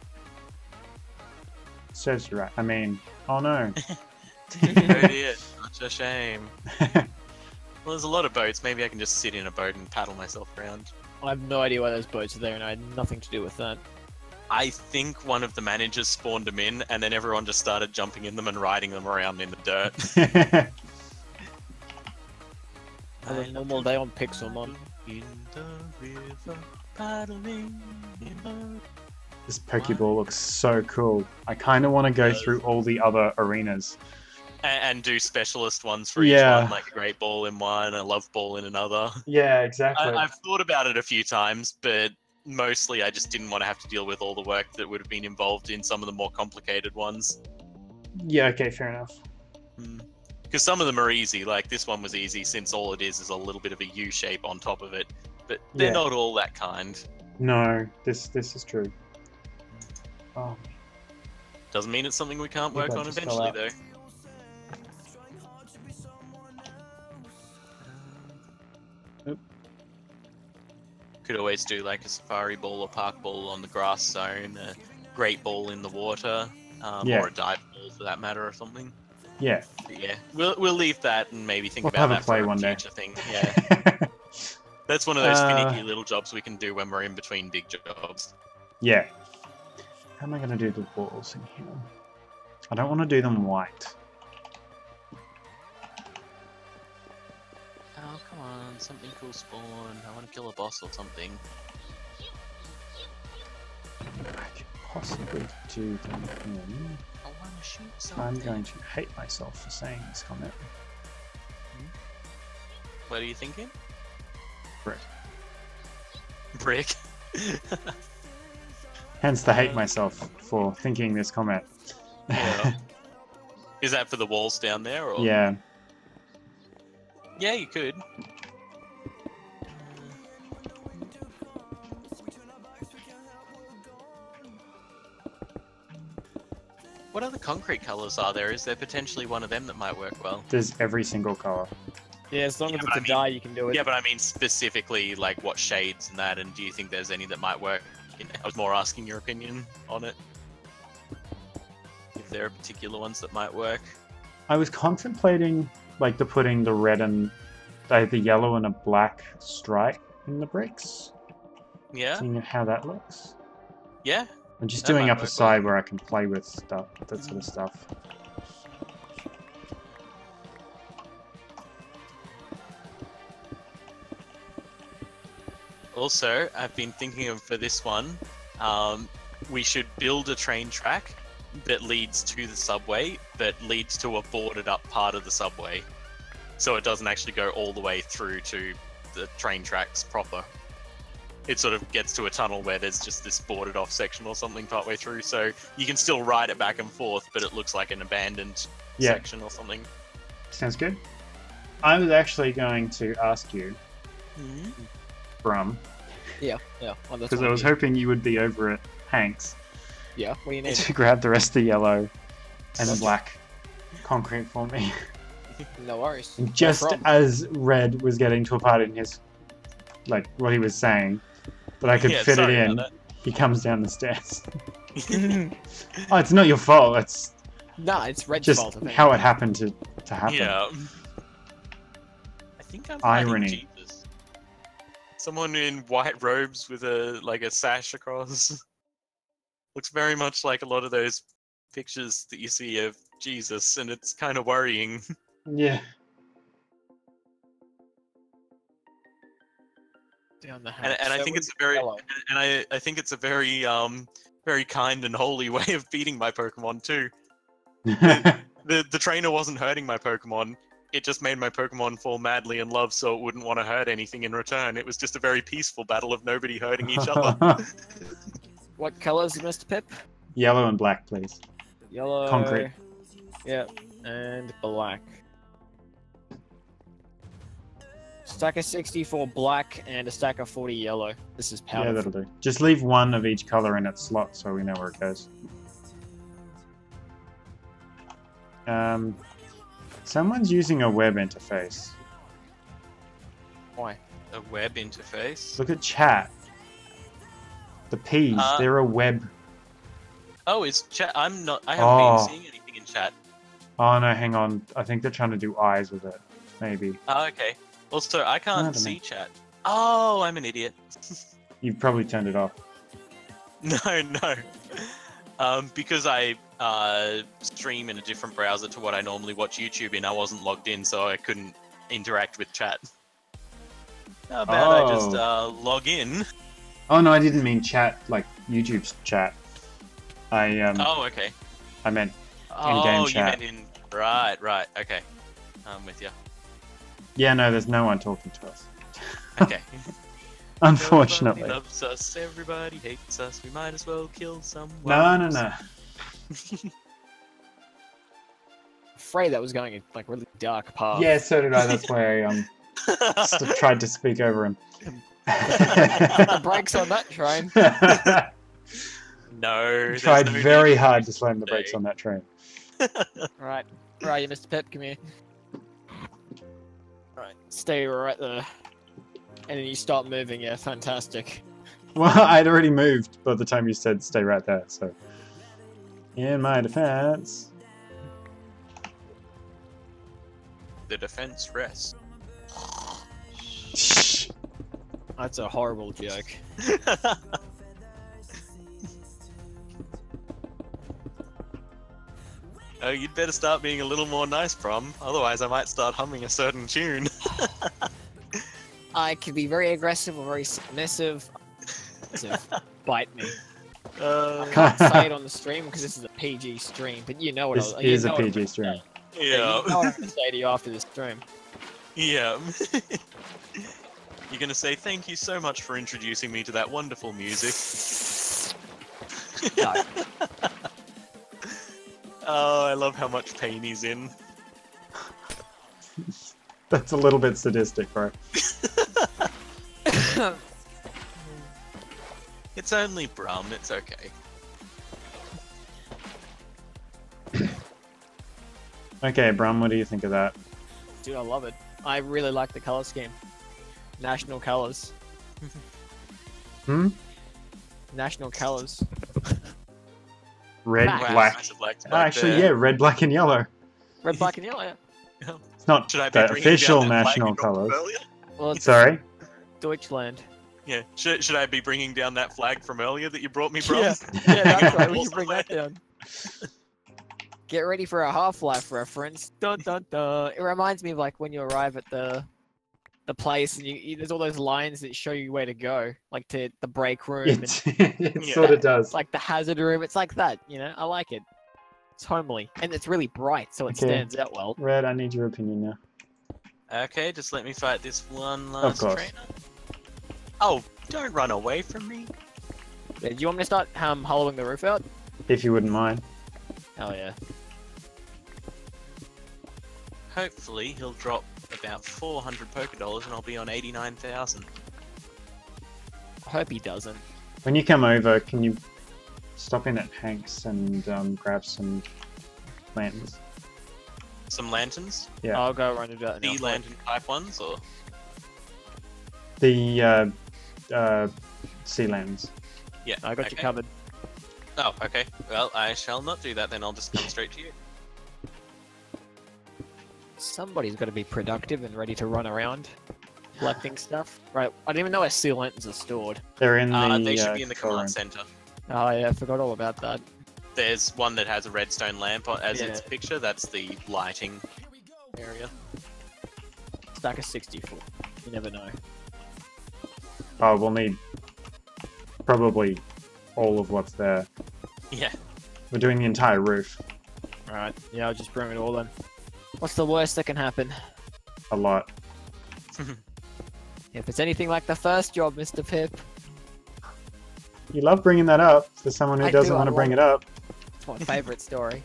serves you right. I mean, oh no. Oh dear, such a shame. Well, there's a lot of boats. Maybe I can just sit in a boat and paddle myself around. I have no idea why those boats are there, and I had nothing to do with that. I think one of the managers spawned them in, and then everyone just started jumping in them and riding them around in the dirt. Had a normal day on Pixelmon. In the river, paddling in the... This Pokeball looks so cool. I kind of want to go through all the other arenas. And do specialist ones for each Yeah. one, like a great ball in one, a love ball in another. Yeah, exactly. I've thought about it a few times, but mostly I just didn't want to have to deal with all the work that would have been involved in some of the more complicated ones. Yeah, okay, fair enough. Because some of them are easy, like this one was easy since all it is a little bit of a U shape on top of it. But they're Yeah. not all that kind. No, this is true. Oh, Doesn't mean it's something we can't Yeah, work that on just fell eventually, out. though. Oop. Could always do like a safari ball or park ball on the grass zone, a great ball in the water, Yeah. or a dive ball for that matter, or something. yeah. But yeah, we'll leave that and maybe think We'll about have a that play for one a day. future thing. Yeah, that's one of those Uh, finicky little jobs we can do when we're in between big jobs. Yeah. How am I going to do the balls in here? I don't want to do them white. Oh, come on, something cool spawn. I want to kill a boss or something. I could possibly do them in... I want to shoot something. I'm going to hate myself for saying this comment. What are you thinking? Brick. Brick. Hence the hate myself for thinking this comment. Yeah. Is that for the walls down there, or? Yeah. Yeah, you could. What other concrete colours are there? Is there potentially one of them that might work well? There's every single color. Yeah, as long Yeah, as but it's I a mean- dye, you can do it. Yeah, but I mean specifically, like, what shades and that, and do you think there's any that might work? I was more asking your opinion on it. If there are particular ones that might work. I was contemplating like putting the red and the yellow and a black stripe in the bricks. Yeah? Seeing how that looks. Yeah? I'm just That doing might up a work side well. where I can play with stuff, that sort of stuff. Also, I've been thinking of for this one, we should build a train track that leads to the subway, that leads to a boarded up part of the subway. So it doesn't actually go all the way through to the train tracks proper. It sort of gets to a tunnel where there's just this boarded off section or something partway through, so you can still ride it back and forth, but it looks like an abandoned Yeah. section or something. Sounds good. I was actually going to ask you, Brum, Yeah. Oh, that's because what I was need. hoping you would be over at Hank's Yeah, what do you need? to grab the rest of the yellow and Okay. black concrete for me. No worries. And Where just from? as Red was getting to a part in his, like, what he was saying, that I could Yeah, fit it sorry in, about he comes down the stairs. Oh, it's not your fault, it's Nah, it's Red's just fault, I think. how it happened to happen. Yeah. I think I'm Irony. finding Jesus. Someone in white robes with a sash across. Looks very much like a lot of those pictures that you see of Jesus, and it's kind of worrying. Yeah. Down the And, hatch. and I So think we- it's a very yellow. and I think it's a very very kind and holy way of beating my Pokemon too. The trainer wasn't hurting my Pokemon. It just made my Pokemon fall madly in love so it wouldn't want to hurt anything in return. It was just a very peaceful battle of nobody hurting each other. What colours, Mr. Pip? Yellow and black, please. Yellow. Concrete. Yep. And black. Stack of 60 for black and a stack of 40 yellow. This is powder. Yeah, that'll do. Just leave one of each color in its slot so we know where it goes. Someone's using a web interface. Why? A web interface. Look at chat. The P's, they're a web. Oh, is chat? I haven't been seeing anything in chat. Oh no, hang on. I think they're trying to do eyes with it. Maybe. Oh, okay. Also, I I can't don't see know. chat. Oh, I'm an idiot. You've probably turned it off. No. Because I stream in a different browser to what I normally watch YouTube in, I wasn't logged in, so I couldn't interact with chat. How about I just log in? Oh no, I didn't mean chat like YouTube's chat. I Oh, okay. I meant Oh, you chat. meant in... Right, okay. I'm with you. yeah, no, there's no one talking to us. Okay. Unfortunately. Everybody loves us, everybody hates us, we might as well kill someone. No. Afraid that was going in like really dark path. Yeah, so did I. That's why I tried to speak over him. The brakes on that train. No. there's Tried no very need hard to to slam the say. brakes on that train. Right. Where are you, Mr. Pip? Come here. Right. Stay right there. And then you start moving, yeah, fantastic. Well, I'd already moved by the time you said stay right there, so. In my defense. The defense rests. Shh. That's a horrible joke. Oh, you'd better start being a little more nice, Prom. Otherwise, I might start humming a certain tune. I can be very aggressive or very submissive. Bite me. I can't say it on the stream because this is a PG stream, but you know what This I'll is you a know what I'm PG gonna stream. say. You know Yeah. what I'm gonna say to you after this stream. Yeah. You're gonna say thank you so much for introducing me to that wonderful music. No. Oh, I love how much pain he's in. That's a little bit sadistic, bro. It's only Brum, it's okay. Okay, Brum, what do you think of that? Dude, I love it. I really like the color scheme. National colors. Hmm? National colors. Red, Black. black. Nice black spot Actually, there. yeah, red, black, and yellow. Red, black, and yellow. Yeah. It's not Should I be the bringing official down that flag national you dropped colours. earlier? Well, it's Sorry? Deutschland. Yeah. Should I be bringing down that flag from earlier that you brought me, Brum? Yeah, that's right. We should bring that down. Get ready for a Half-Life reference. Dun dun dun. It reminds me of like when you arrive at the place and there's all those lines that show you where to go, like to the break room and It Yeah. sort of does. like the hazard room. It's like that, you know. I like it. It's homely and it's really bright, so it Okay. stands out well. Red, I need your opinion now. Okay, just let me fight this one last course. trainer. Oh, don't run away from me. Yeah, do you want me to start hollowing the roof out? If you wouldn't mind. Hell yeah. Hopefully he'll drop about 400 polka dollars and I'll be on 89,000. I hope he doesn't. When you come over, can you stop in at Hank's and grab some lanterns? Some lanterns? Yeah. I'll go run and do that now. The lantern type ones, or? The sea lanterns. Yeah. I got you okay. covered. Oh, okay. Well, I shall not do that then. I'll just come straight to you. Somebody's got to be productive and ready to run around collecting stuff. Right, I didn't even know where sea lanterns are stored. They're in the. They should be in the control room. command center. Oh yeah, I forgot all about that. There's one that has a redstone lamp as Yeah. its picture. That's the lighting area. Stack of 64. You never know. Oh, we'll need probably all of what's there. Yeah. We're doing the entire roof. Alright, yeah, I'll just bring it all then. What's the worst that can happen? A lot. If it's anything like the first job, Mr. Pip, You love bringing that up for someone who I doesn't do, want I to bring love it up. it's my favourite story.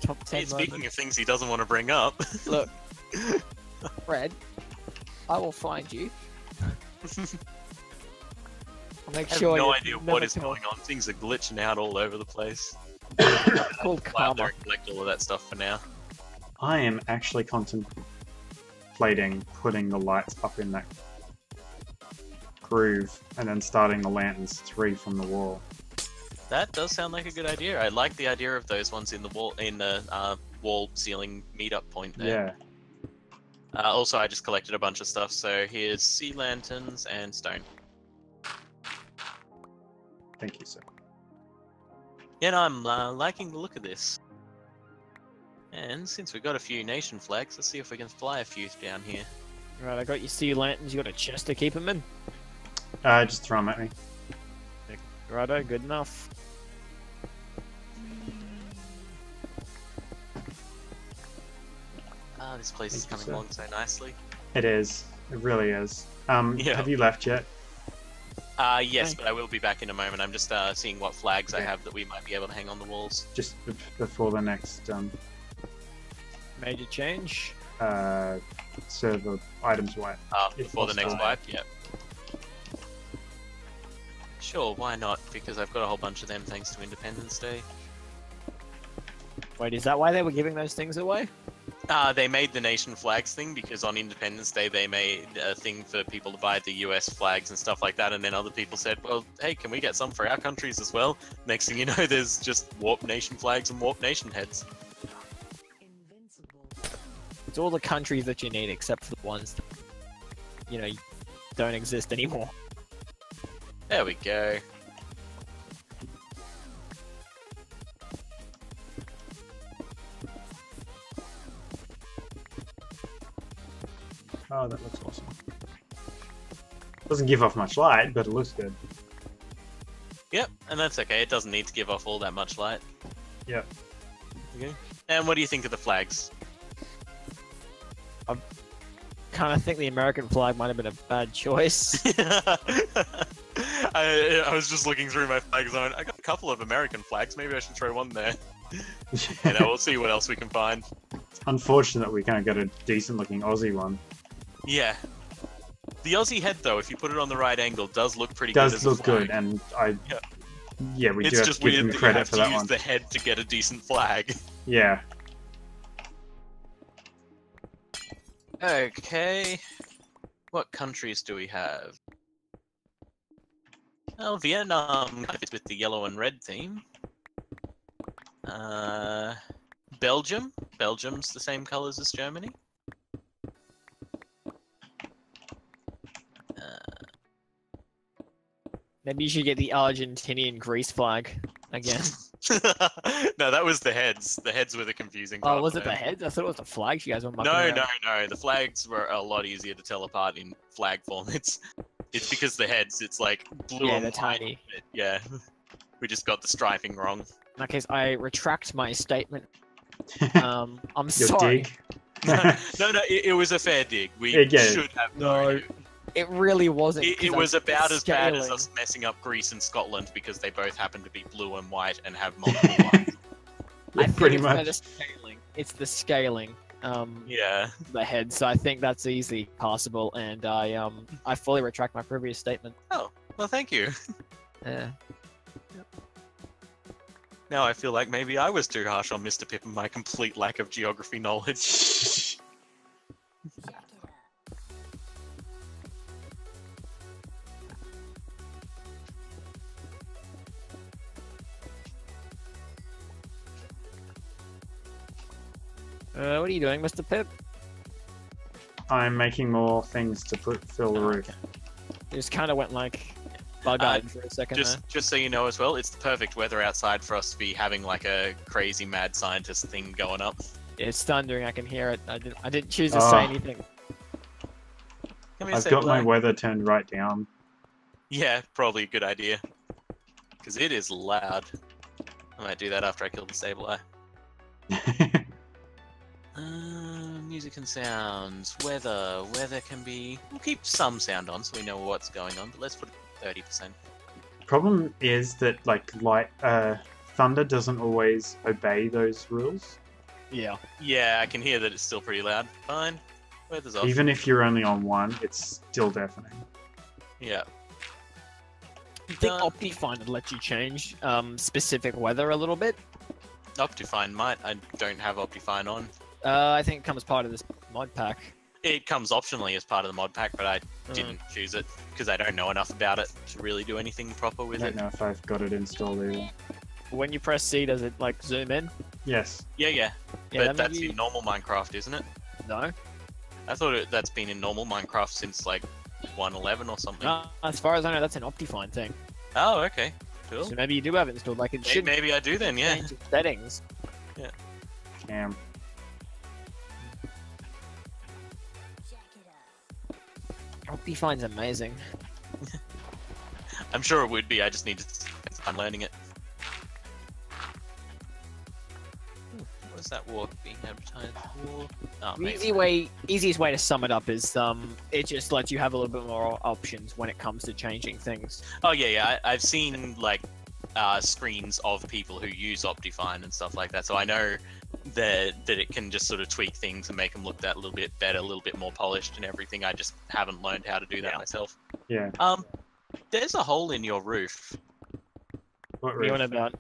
Top 10 Hey, speaking moments. of things he doesn't want to bring up. Look, Fred, I will find you. I'll make I have sure no you idea never what is tell. going on. Things are glitching out all over the place. It's called I'll karma. collect all of that stuff for now. I am actually contemplating putting the lights up in that groove and then starting the lanterns 3 from the wall. That does sound like a good idea. I like the idea of those ones in the wall ceiling meetup point there. Yeah. Also, I just collected a bunch of stuff. So here's sea lanterns and stone. Thank you, sir. Yeah, no, I'm liking the look of this. And since we've got a few nation flags, let's see if we can fly a few down here. Right, I got your sea lanterns. You got a chest to keep them in. Just throw them at me. Righto, good enough. Ah, this place is Thank you, coming sir. along so nicely. It is. It really is. Yeah. Have you left yet? Yes, but I will be back in a moment. I'm just seeing what flags I Okay. have that we might be able to hang on the walls. Just before the next Major change. server items wipe. Before the next possible. wipe, yep. Sure, why not? Because I've got a whole bunch of them thanks to Independence Day. Wait, is that why they were giving those things away? They made the nation flags thing because on Independence Day they made a thing for people to buy the US flags and stuff like that, and then other people said, well, hey, can we get some for our countries as well? Next thing you know, there's just Warp Nation flags and Warp Nation heads. It's all the countries that you need except for the ones that, you know, don't exist anymore. There we go. Oh, that looks awesome. Doesn't give off much light, but it looks good. Yep, and that's okay. It doesn't need to give off all that much light. Yep. Okay. And what do you think of the flags? Kind of think the American flag might have been a bad choice. I I was just looking through my flag zone. I got a couple of American flags. Maybe I should throw one there. You know, we'll see what else we can find. It's unfortunate we can't get a decent-looking Aussie one. Yeah. The Aussie head, though, if you put it on the right angle, does look pretty Does good as look a flag. good, and yeah, we do It's have just to give weird them that you credit have for to that use one. the head to get a decent flag. Yeah. Okay. What countries do we have? Well, Vietnam kind of fits with the yellow and red theme. Belgium. Belgium's the same colours as Germany. Maybe you should get the Argentinian Greece flag again. No, that was the heads. The heads were the confusing part. Oh, was it there. the heads? I thought it was the flags you guys were mucking No, around. no. The flags were a lot easier to tell apart in flag form. It's because the heads. It's like blue Yeah, and they're white. tiny. Yeah, we just got the striping wrong. In that case, I retract my statement. I'm Your sorry. dig. No, it was a fair dig. We Yeah. should have known. No, it really wasn't. It 'cause was I'm about as bad as scaling. us messing up Greece and Scotland because they both happen to be blue and white and have multiple lines. I think pretty it's much. the scaling. It's the scaling. Yeah. The head. So I think that's easily passable, and I fully retract my previous statement. Well, thank you. Yeah. Now I feel like maybe I was too harsh on Mr. Pip and my complete lack of geography knowledge. What are you doing, Mr. Pip? I'm making more things to fill the roof. Okay. You just kind of went like bug-eyed for a second there. Just so you know as well, it's the perfect weather outside for us to be having like a crazy mad scientist thing going up. It's thundering. I can hear it. I didn't choose to say anything. Come here, I've say got my hello. weather turned right down. Yeah, probably a good idea. Because it is loud. I might do that after I kill the Sableye. Music and sounds. Weather. Weather can be... We'll keep some sound on so we know what's going on, but let's put 30%. Problem is that thunder doesn't always obey those rules. Yeah. Yeah, I can hear that it's still pretty loud. Fine. Weather's off. Even if you're only on one, it's still deafening. Yeah. I think Optifine would let you change specific weather a little bit. Optifine might. I don't have Optifine on. I think it comes part of this mod pack. It comes optionally as part of the mod pack, but I didn't choose it because I don't know enough about it to really do anything proper I with don't it. know if I've got it installed either. When you press C, does it like zoom in? Yes. Yeah. Yeah, But that that's maybe- in normal Minecraft, isn't it? No. I thought that's been in normal Minecraft since like 1.11 or something. No. As far as I know, that's an Optifine thing. Oh, okay. Cool. So maybe you do have it installed. Like it should Maybe I do then, yeah. change its settings. Damn. Optifine's amazing. I'm sure it would be, I just need to spend some time learning it. What is that war being advertised for? Oh, maybe. Easiest way to sum it up is it just lets you have a little bit more options when it comes to changing things. Oh yeah, I've seen like screens of people who use Optifine and stuff like that, so I know that it can just sort of tweak things and make them look that little bit better, a little bit more polished and everything. I just haven't learned how to do that myself. Yeah. There's a hole in your roof. What What are you on roof? about?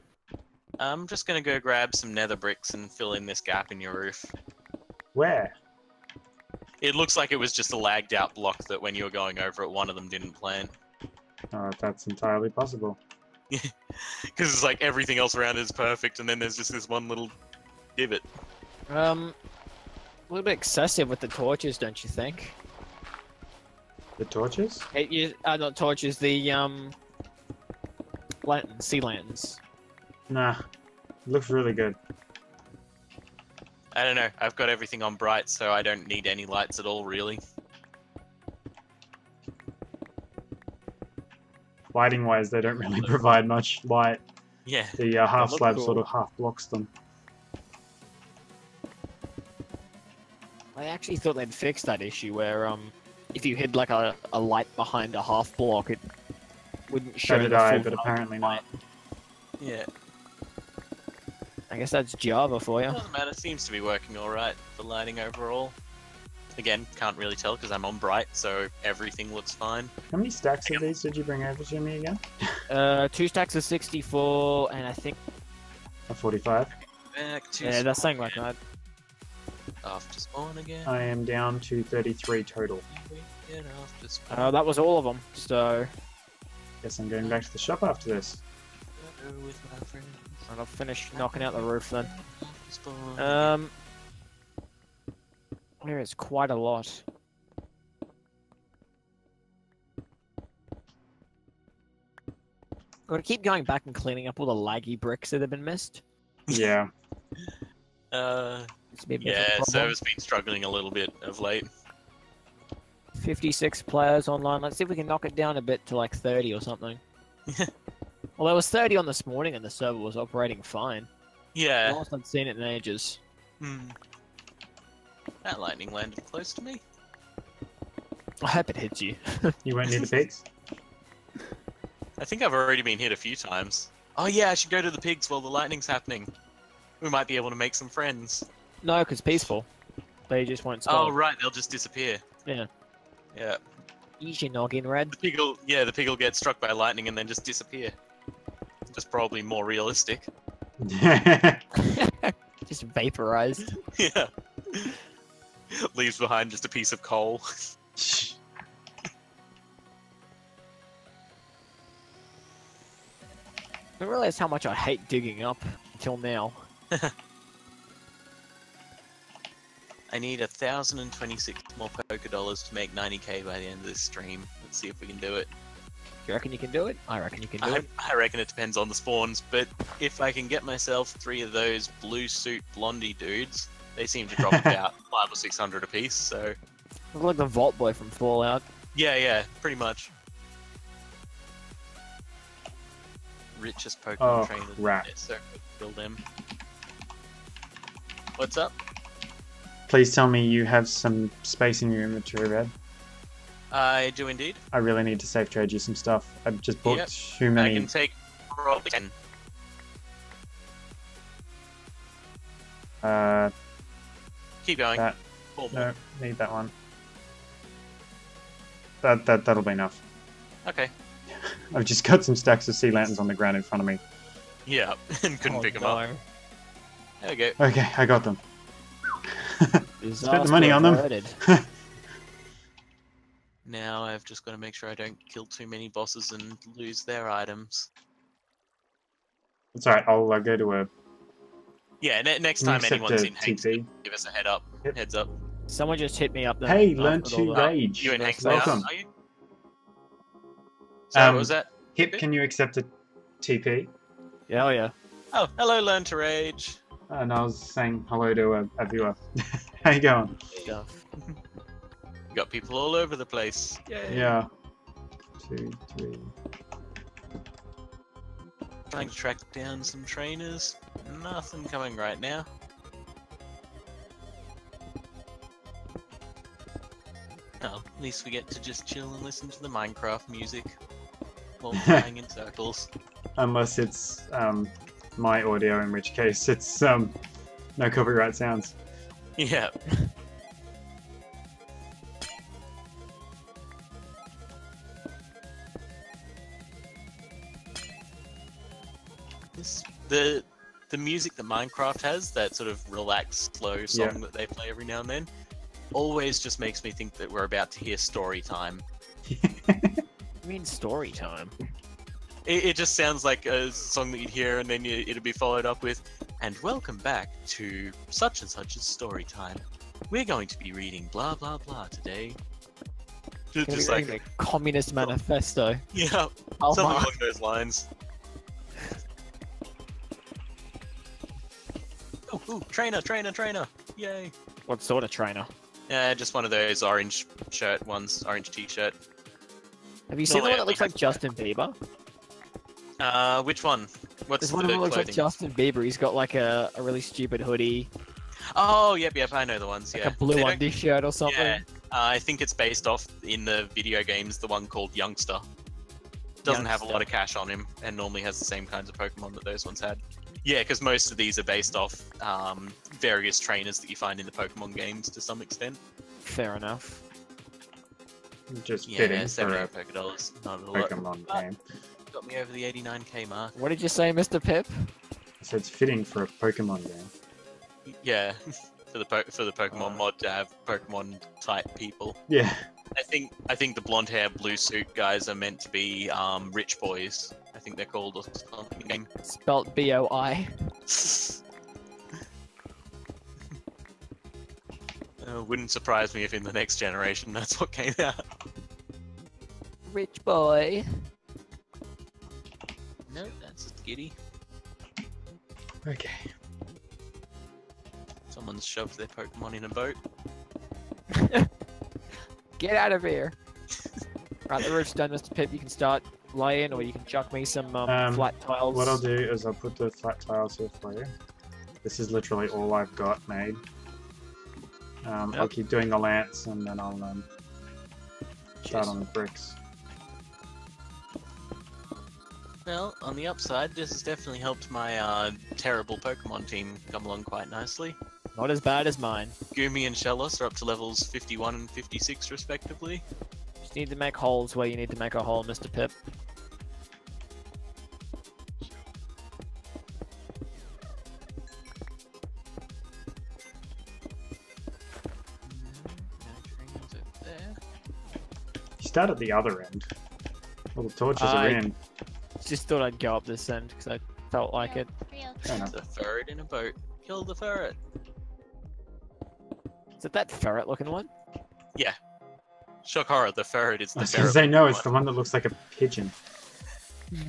I'm just gonna go grab some nether bricks and fill in this gap in your roof. Where? It looks like it was just a lagged out block that when you were going over it, one of them didn't plant. Oh, that's entirely possible. Because it's like everything else around is perfect, and then there's just this one little divot. A little bit excessive with the torches, don't you think? The torches? Not torches, the lanterns, sea lanterns. Nah. Looks really good. I don't know. I've got everything on bright, so I don't need any lights at all, really. Lighting wise, they don't really provide much light. Yeah. The half look slab cool. sort of half blocks them. I actually thought they'd fix that issue where if you hid like a light behind a half block, it wouldn't show So did the I, full but apparently not. Yeah. I guess that's Java for you. Doesn't matter. Seems to be working all right for lighting overall. Again, can't really tell because I'm on bright, so everything looks fine. How many stacks of these did you bring over to me again? 2 stacks of 64, and I think A 45. Back to yeah, that's spawn something like again. that. After spawn again. I am down to 33 total. Get after spawn. That was all of them. So Guess I'm going back to the shop after this. With my friends. I'll finish knocking out the roof then. Spawn. There is quite a lot. Gotta keep going back and cleaning up all the laggy bricks that have been missed. Yeah. It's been a bit of a Yeah, problem. server's been struggling a little bit of late. 56 players online. Let's see if we can knock it down a bit to like 30 or something. Well, there was 30 on this morning and the server was operating fine. Yeah. Last I'd seen it in ages. That lightning landed close to me. I hope it hits you. You won't need the pigs? I think I've already been hit a few times. Oh yeah, I should go to the pigs while the lightning's happening. We might be able to make some friends. No, because peaceful. They just won't spawn. Oh right, they'll just disappear. Yeah. Yeah. Eat your noggin, Red. The pig will get struck by lightning and then just disappear. Just probably more realistic. Just vaporized. Yeah. Leaves behind just a piece of coal. I realized how much I hate digging up until now. I need 1,026 more poker dollars to make 90k by the end of this stream. Let's see if we can do it. Do you reckon you can do it? I reckon you can do it. I reckon it depends on the spawns, but if I can get myself 3 of those blue suit blondie dudes, they seem to drop about 500 or 600 apiece, so... Look like the Vault Boy from Fallout. Yeah, pretty much. Richest Pokemon trainer. crap. Yeah, so kill them. What's up? Please tell me you have some space in your inventory, Red. I do indeed. I really need to safe trade you some stuff. I've just bought Yep. too I many. can take probably 10. Keep going. That. 4 more. No, need that one. That'll be enough. Okay. I've just got some stacks of sea lanterns on the ground in front of me. Yeah, and couldn't pick them up. There we go. Okay, I got them. Spent the money on them. Now I've just got to make sure I don't kill too many bosses and lose their items. It's alright, I'll go to a... Yeah, next Can you time accept anyone's a in Hanks, TP? give us a Yep. heads up. Someone just hit me up there. Hey, learn to Oh, rage. you in Hanks now, Welcome. are you? So what was that? Hip, can you accept a TP? Yeah, oh yeah. Oh, hello, Learn to Rage. And I was saying hello to a viewer. How you going? Yeah. You got people all over the place. Yay. Yeah. 2, 3. Trying to track down some trainers. Nothing coming right now. Oh, at least we get to just chill and listen to the Minecraft music while flying in circles. Unless it's my audio, in which case it's no copyright sounds. Yeah. The music that Minecraft has, that sort of relaxed, slow song that they play every now and then, always just makes me think that we're about to hear story time. I mean story time. It just sounds like a song that you'd hear, and then it'd be followed up with, "And welcome back to such and such's story time. We're going to be reading blah blah blah today." Just like a communist manifesto. yeah, Oh something my. along those lines. Ooh, trainer! Yay! What sort of trainer? Just one of those orange shirt ones, orange t-shirt. Have you seen the yeah, one that looks we like Justin Bieber? Which one? What's There's the one that looks like clothing? Justin Bieber. He's got like a really stupid hoodie, Oh, yep, I know the ones. like Yeah, a blue They don't- undie shirt or something. Yeah, I think it's based off in the video games, the one called Youngster. Doesn't have a lot of cash on him, and normally has the same kinds of Pokemon that those ones had. Yeah, because most of these are based off various trainers that you find in the Pokemon games to some extent. Fair enough. Just Yeah, fitting for 78 a Pokédollars. Not a lot. Pokemon game. Got me over the 89k mark. What did you say, Mr. Pip? So it's fitting for a Pokemon game. Yeah, for the Pokemon mod to have Pokemon type people. Yeah. I think the blonde hair blue suit guys are meant to be rich boys. I think they're called or something. Spelt B-O-I. Wouldn't surprise me if in the next generation that's what came out. Rich boy. No, that's a giddy. Okay. Someone's shoved their Pokemon in a boat. Get out of here. Right, the roof's done, Mr. Pip. You can start laying, or you can chuck me some flat tiles. What I'll do is I'll put the flat tiles here for you. This is literally all I've got made. I'll keep doing the lance, and then I'll start on the bricks. Well, on the upside, this has definitely helped my terrible Pokemon team come along quite nicely. Not as bad as mine. Goomy and Shellos are up to levels 51 and 56 respectively. Just need to make holes where you need to make a hole, Mr. Pip. You start at the other end. All the torches are in. Just thought I'd go up this end because I felt like it. The ferret in a boat. Kill the ferret. Is it that ferret looking one? Yeah. Shock horror, the ferret is the I was ferret. going to say, no, it's the one that looks like a pigeon.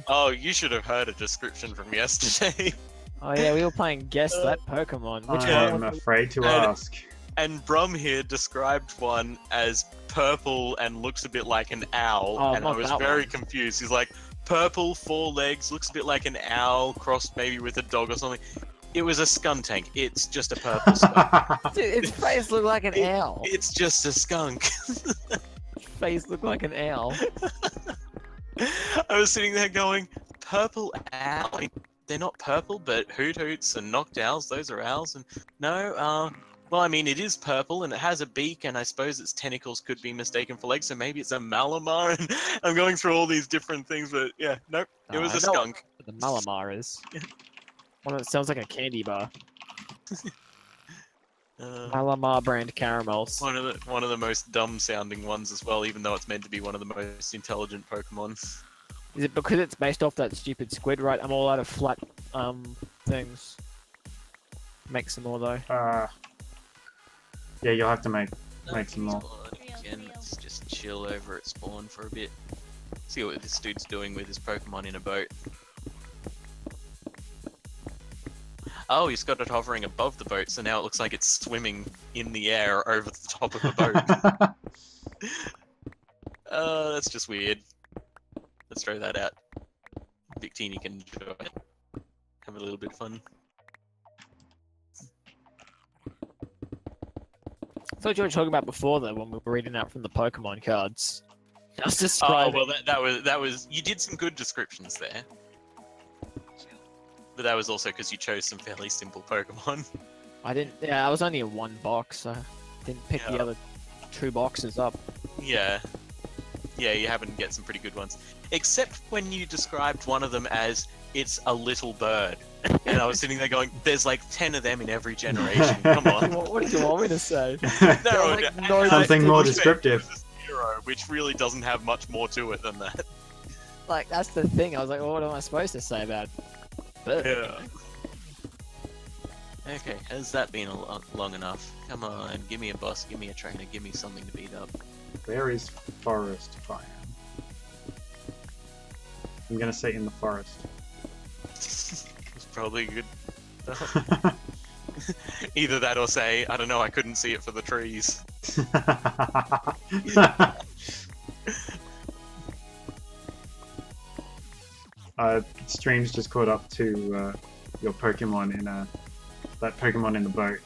Oh, you should have heard a description from yesterday. Oh yeah, we were playing Guess That Pokemon. Which I'm one? afraid to ask. And Brum here described one as purple and looks a bit like an owl, Oh, and I not was that very one. confused. He's like, purple, 4 legs, looks a bit like an owl, crossed maybe with a dog or something. It was a Skuntank. It's just a purple skunk. Dude, its face looked like an owl. It's just a skunk. Its face looked like an owl. I was sitting there going, purple owl? I mean, they're not purple, but Hoot Hoots and Knocked Owls, those are owls. And no, well, I mean, it is purple and it has a beak, and I suppose its tentacles could be mistaken for legs, so maybe it's a Malamar. And I'm going through all these different things, but yeah, nope, it was I a know skunk. what the Malamar is. One that sounds like a candy bar. Malamar brand caramels. One of the most dumb sounding ones as well, even though it's meant to be one of the most intelligent Pokemon. Is it because it's based off that stupid squid, right? I'm all out of flat things. Make some more though. Yeah, you'll have to make some more. Again, let's just chill over at spawn for a bit. See what this dude's doing with his Pokemon in a boat. Oh, he's got it hovering above the boat, so now it looks like it's swimming in the air over the top of the boat. That's just weird. Let's throw that out. Victini can enjoy it. Have a little bit of fun. I thought you were talking about before though, when we were reading out from the Pokemon cards. I was Oh, describing. well, that was. You did some good descriptions there. But that was also because you chose some fairly simple Pokemon. I didn't. Yeah, I was only in one box, so I didn't pick the other 2 boxes up. Yeah. Yeah, you happen to get some pretty good ones. Except when you described one of them as, it's a little bird. And I was sitting there going, there's like 10 of them in every generation. Come on. What did you want me to say? No, like, and no I Something still more respect descriptive. it as a Zero, which really doesn't have much more to it than that. Like, that's the thing. I was like, well, what am I supposed to say about bird? Yeah. Okay, has that been long enough? Come on, give me a boss, give me a trainer, give me something to beat up. Where is forest biome? I'm gonna say in the forest. It's probably good. Either that or say, I don't know, I couldn't see it for the trees. Streams just caught up to your Pokemon in that Pokemon in the boat.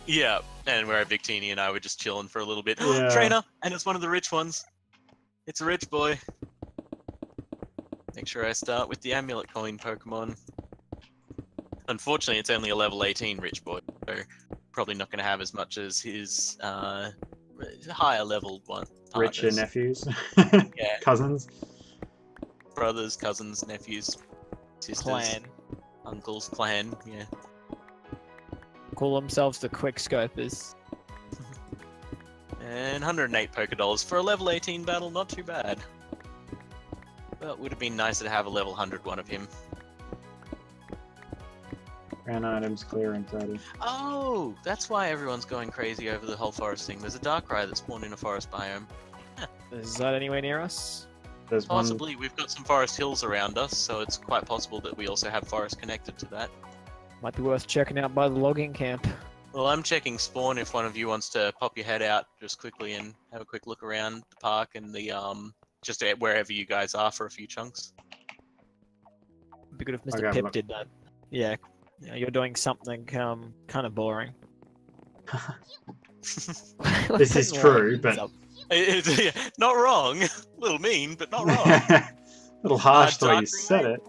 Yeah, and where Victini and I were just chilling for a little bit. Yeah. Trainer! And it's one of the rich ones. It's a rich boy. Make sure I start with the amulet coin Pokemon. Unfortunately, it's only a level 18 Rich Boy, so probably not going to have as much as his higher level one. Richer partners. nephews. Yeah. Cousins. Brothers, cousins, nephews, sisters, Clan. uncles, clan, yeah. Call themselves the Quick Scopers. And 108 Pokédollars for a level 18 battle, not too bad. But it would have been nicer to have a level 100 one of him. Ground items clearing 30. Oh, that's why everyone's going crazy over the whole forest thing. There's a Darkrai that spawned in a forest biome. Is that anywhere near us? There's one. Possibly, we've got some forest hills around us, so it's quite possible that we also have forest connected to that. Might be worth checking out by the logging camp. Well, I'm checking spawn if one of you wants to pop your head out just quickly and have a quick look around the park and the just wherever you guys are for a few chunks. It'd be good if Okay, Mr. Pip look. did that. Yeah, you're doing something kind of boring. This is true, but Not wrong. A little mean, but not wrong. a little harsh the way you Darkrai? said it.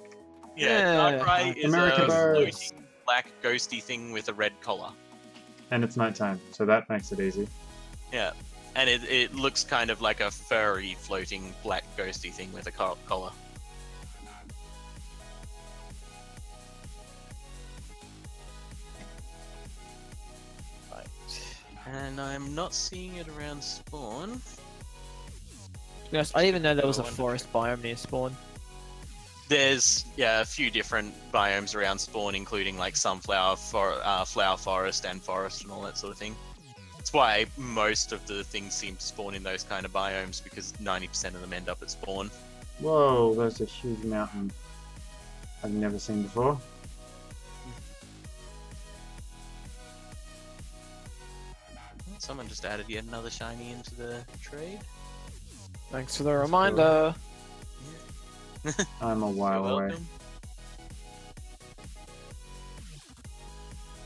Yeah, Darkrai is American a birds. floating black ghosty thing with a red collar. And it's nighttime, so that makes it easy. Yeah, and it looks kind of like a furry floating black ghosty thing with a collar. Right. And I'm not seeing it around spawn. Yes, I didn't even know there was a Go on. forest biome near spawn. There's a few different biomes around spawn, including like sunflower, flower forest, and forest, and all that sort of thing. That's why most of the things seem to spawn in those kind of biomes, because 90% of them end up at spawn. Whoa, there's a huge mountain I've never seen before. Someone just added yet another shiny into the trade. Thanks for the reminder. I'm a while You're away. welcome.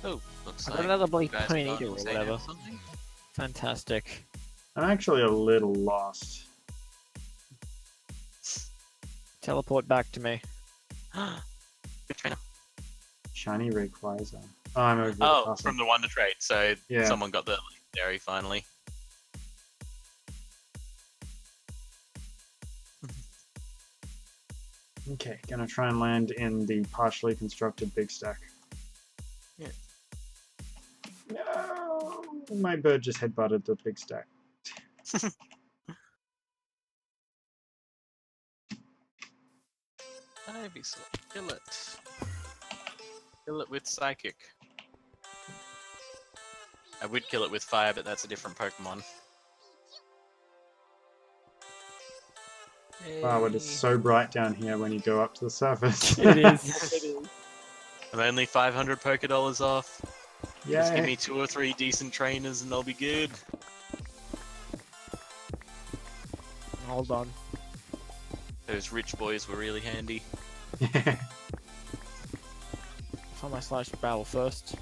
Oh, looks I like got another bloody you guys Ponyta got or insane whatever. or something. Fantastic. I'm actually a little lost. Teleport back to me. Good trainer. Shiny Rayquaza. Oh, I'm over the Oh, castle. from the one to trade. So Yeah. someone got the legendary finally. Okay, gonna try and land in the partially constructed big stack. Yeah. No! My bird just headbutted the big stack. Ivysaur, kill it. Kill it with Psychic. I would kill it with Fire, but that's a different Pokemon. Wow, it is so bright down here when you go up to the surface. It is. It is. I'm only 500 Pokédollars off. Just give Yay. me 2 or 3 decent trainers and I'll be good. Hold on. Those rich boys were really handy. Find my slash barrel first.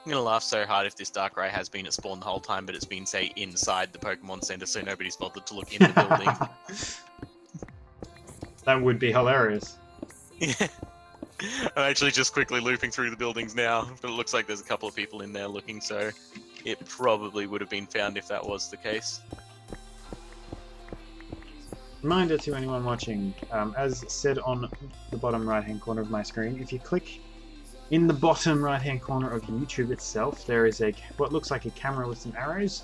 I'm gonna laugh so hard if this Darkrai has been at spawn the whole time, but it's been, say, inside the Pokemon Center, so nobody's bothered to look in the building. That would be hilarious. Yeah. I'm actually just quickly looping through the buildings now, but it looks like there's a couple of people in there looking, so it probably would have been found if that was the case. Reminder to anyone watching, as said on the bottom right hand corner of my screen, if you click in the bottom right hand corner of YouTube itself, there is what looks like a camera with some arrows.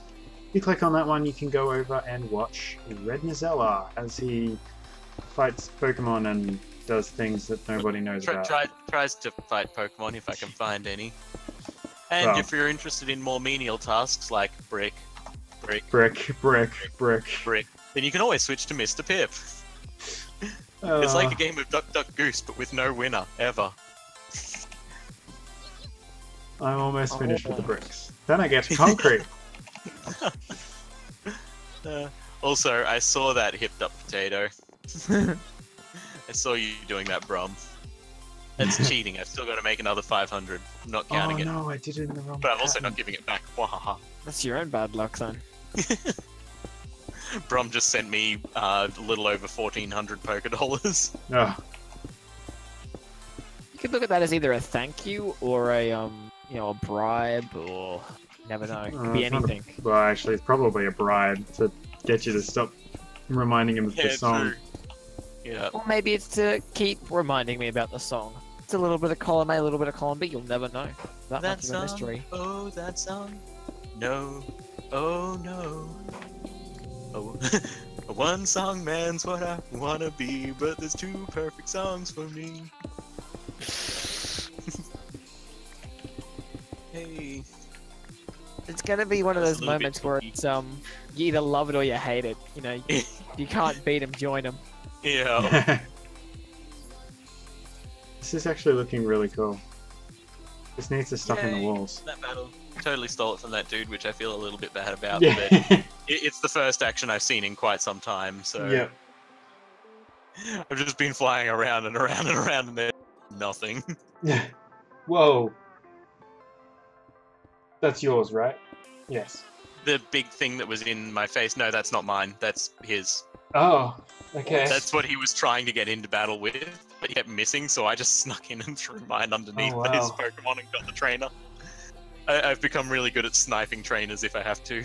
If you click on that one, you can go over and watch Red Nizella as he fights Pokemon and does things that nobody knows about. Tries to fight Pokemon if I can find any. And Well. if you're interested in more menial tasks like brick, Brick. then you can always switch to Mr. Pip. It's like a game of Duck Duck Goose, but with no winner, ever. I'm almost finished with the bricks. Then I get concrete. Also, I saw that hipped up potato. I saw you doing that, Brum. That's cheating. I've still got to make another 500. I'm not counting it. no, I did it in the wrong But I'm also pattern. not giving it back. Wahaha. That's your own bad luck, then. Brum just sent me a little over 1,400 polka dollars. Oh, You could look at that as either a thank you or a you know, a bribe, or you never know. It could be it's not a- anything. well, actually, it's probably a bribe to get you to stop reminding him of the song. True. Yeah. Or maybe it's to keep reminding me about the song. It's a little bit of column A, a little bit of column B. You'll never know. That That much of a mystery. Oh, that song. No. Oh, no. Oh, a one song man's what I wanna be, but there's two perfect songs for me. Hey. It's gonna be one of That's those a little bit moments where cheeky. it's you either love it or you hate it. You know, you can't beat them, join them. Yeah. This is actually looking really cool. This needs to stuck in the Yay. walls. That battle. Totally stole it from that dude, which I feel a little bit bad about. Yeah. But it's the first action I've seen in quite some time, so Yep. I've just been flying around and around and around and there's nothing. Whoa. That's yours, right? Yes. The big thing that was in my face, no, that's not mine. That's his. Oh, okay. That's what he was trying to get into battle with, but he kept missing, so I just snuck in and threw mine underneath Oh, his wow. Pokemon and got the trainer. I've become really good at sniping trainers if I have to.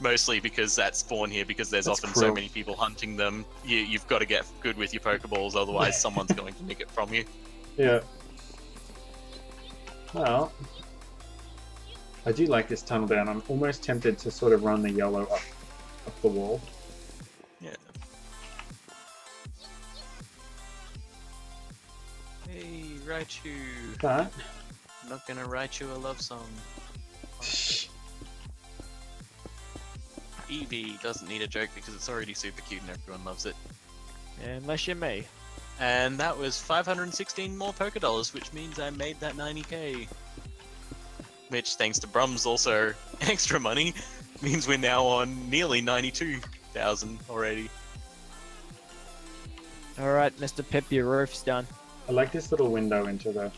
Mostly because that spawn here, because there's That's often cruel. so many people hunting them. You've got to get good with your Pokeballs, otherwise someone's going to nick it from you. Yeah. Well, I do like this tunnel down. I'm almost tempted to sort of run the yellow up the wall. Yeah. Hey, Raichu. But I'm not gonna write you a love song. Eevee doesn't need a joke because it's already super cute and everyone loves it. Unless you're me. And that was 516 more Poké Dollars, which means I made that 90k. Which, thanks to Brum's also extra money, means we're now on nearly 92,000 already. Alright, Mr. Pip, your roof's done. I like this little window into the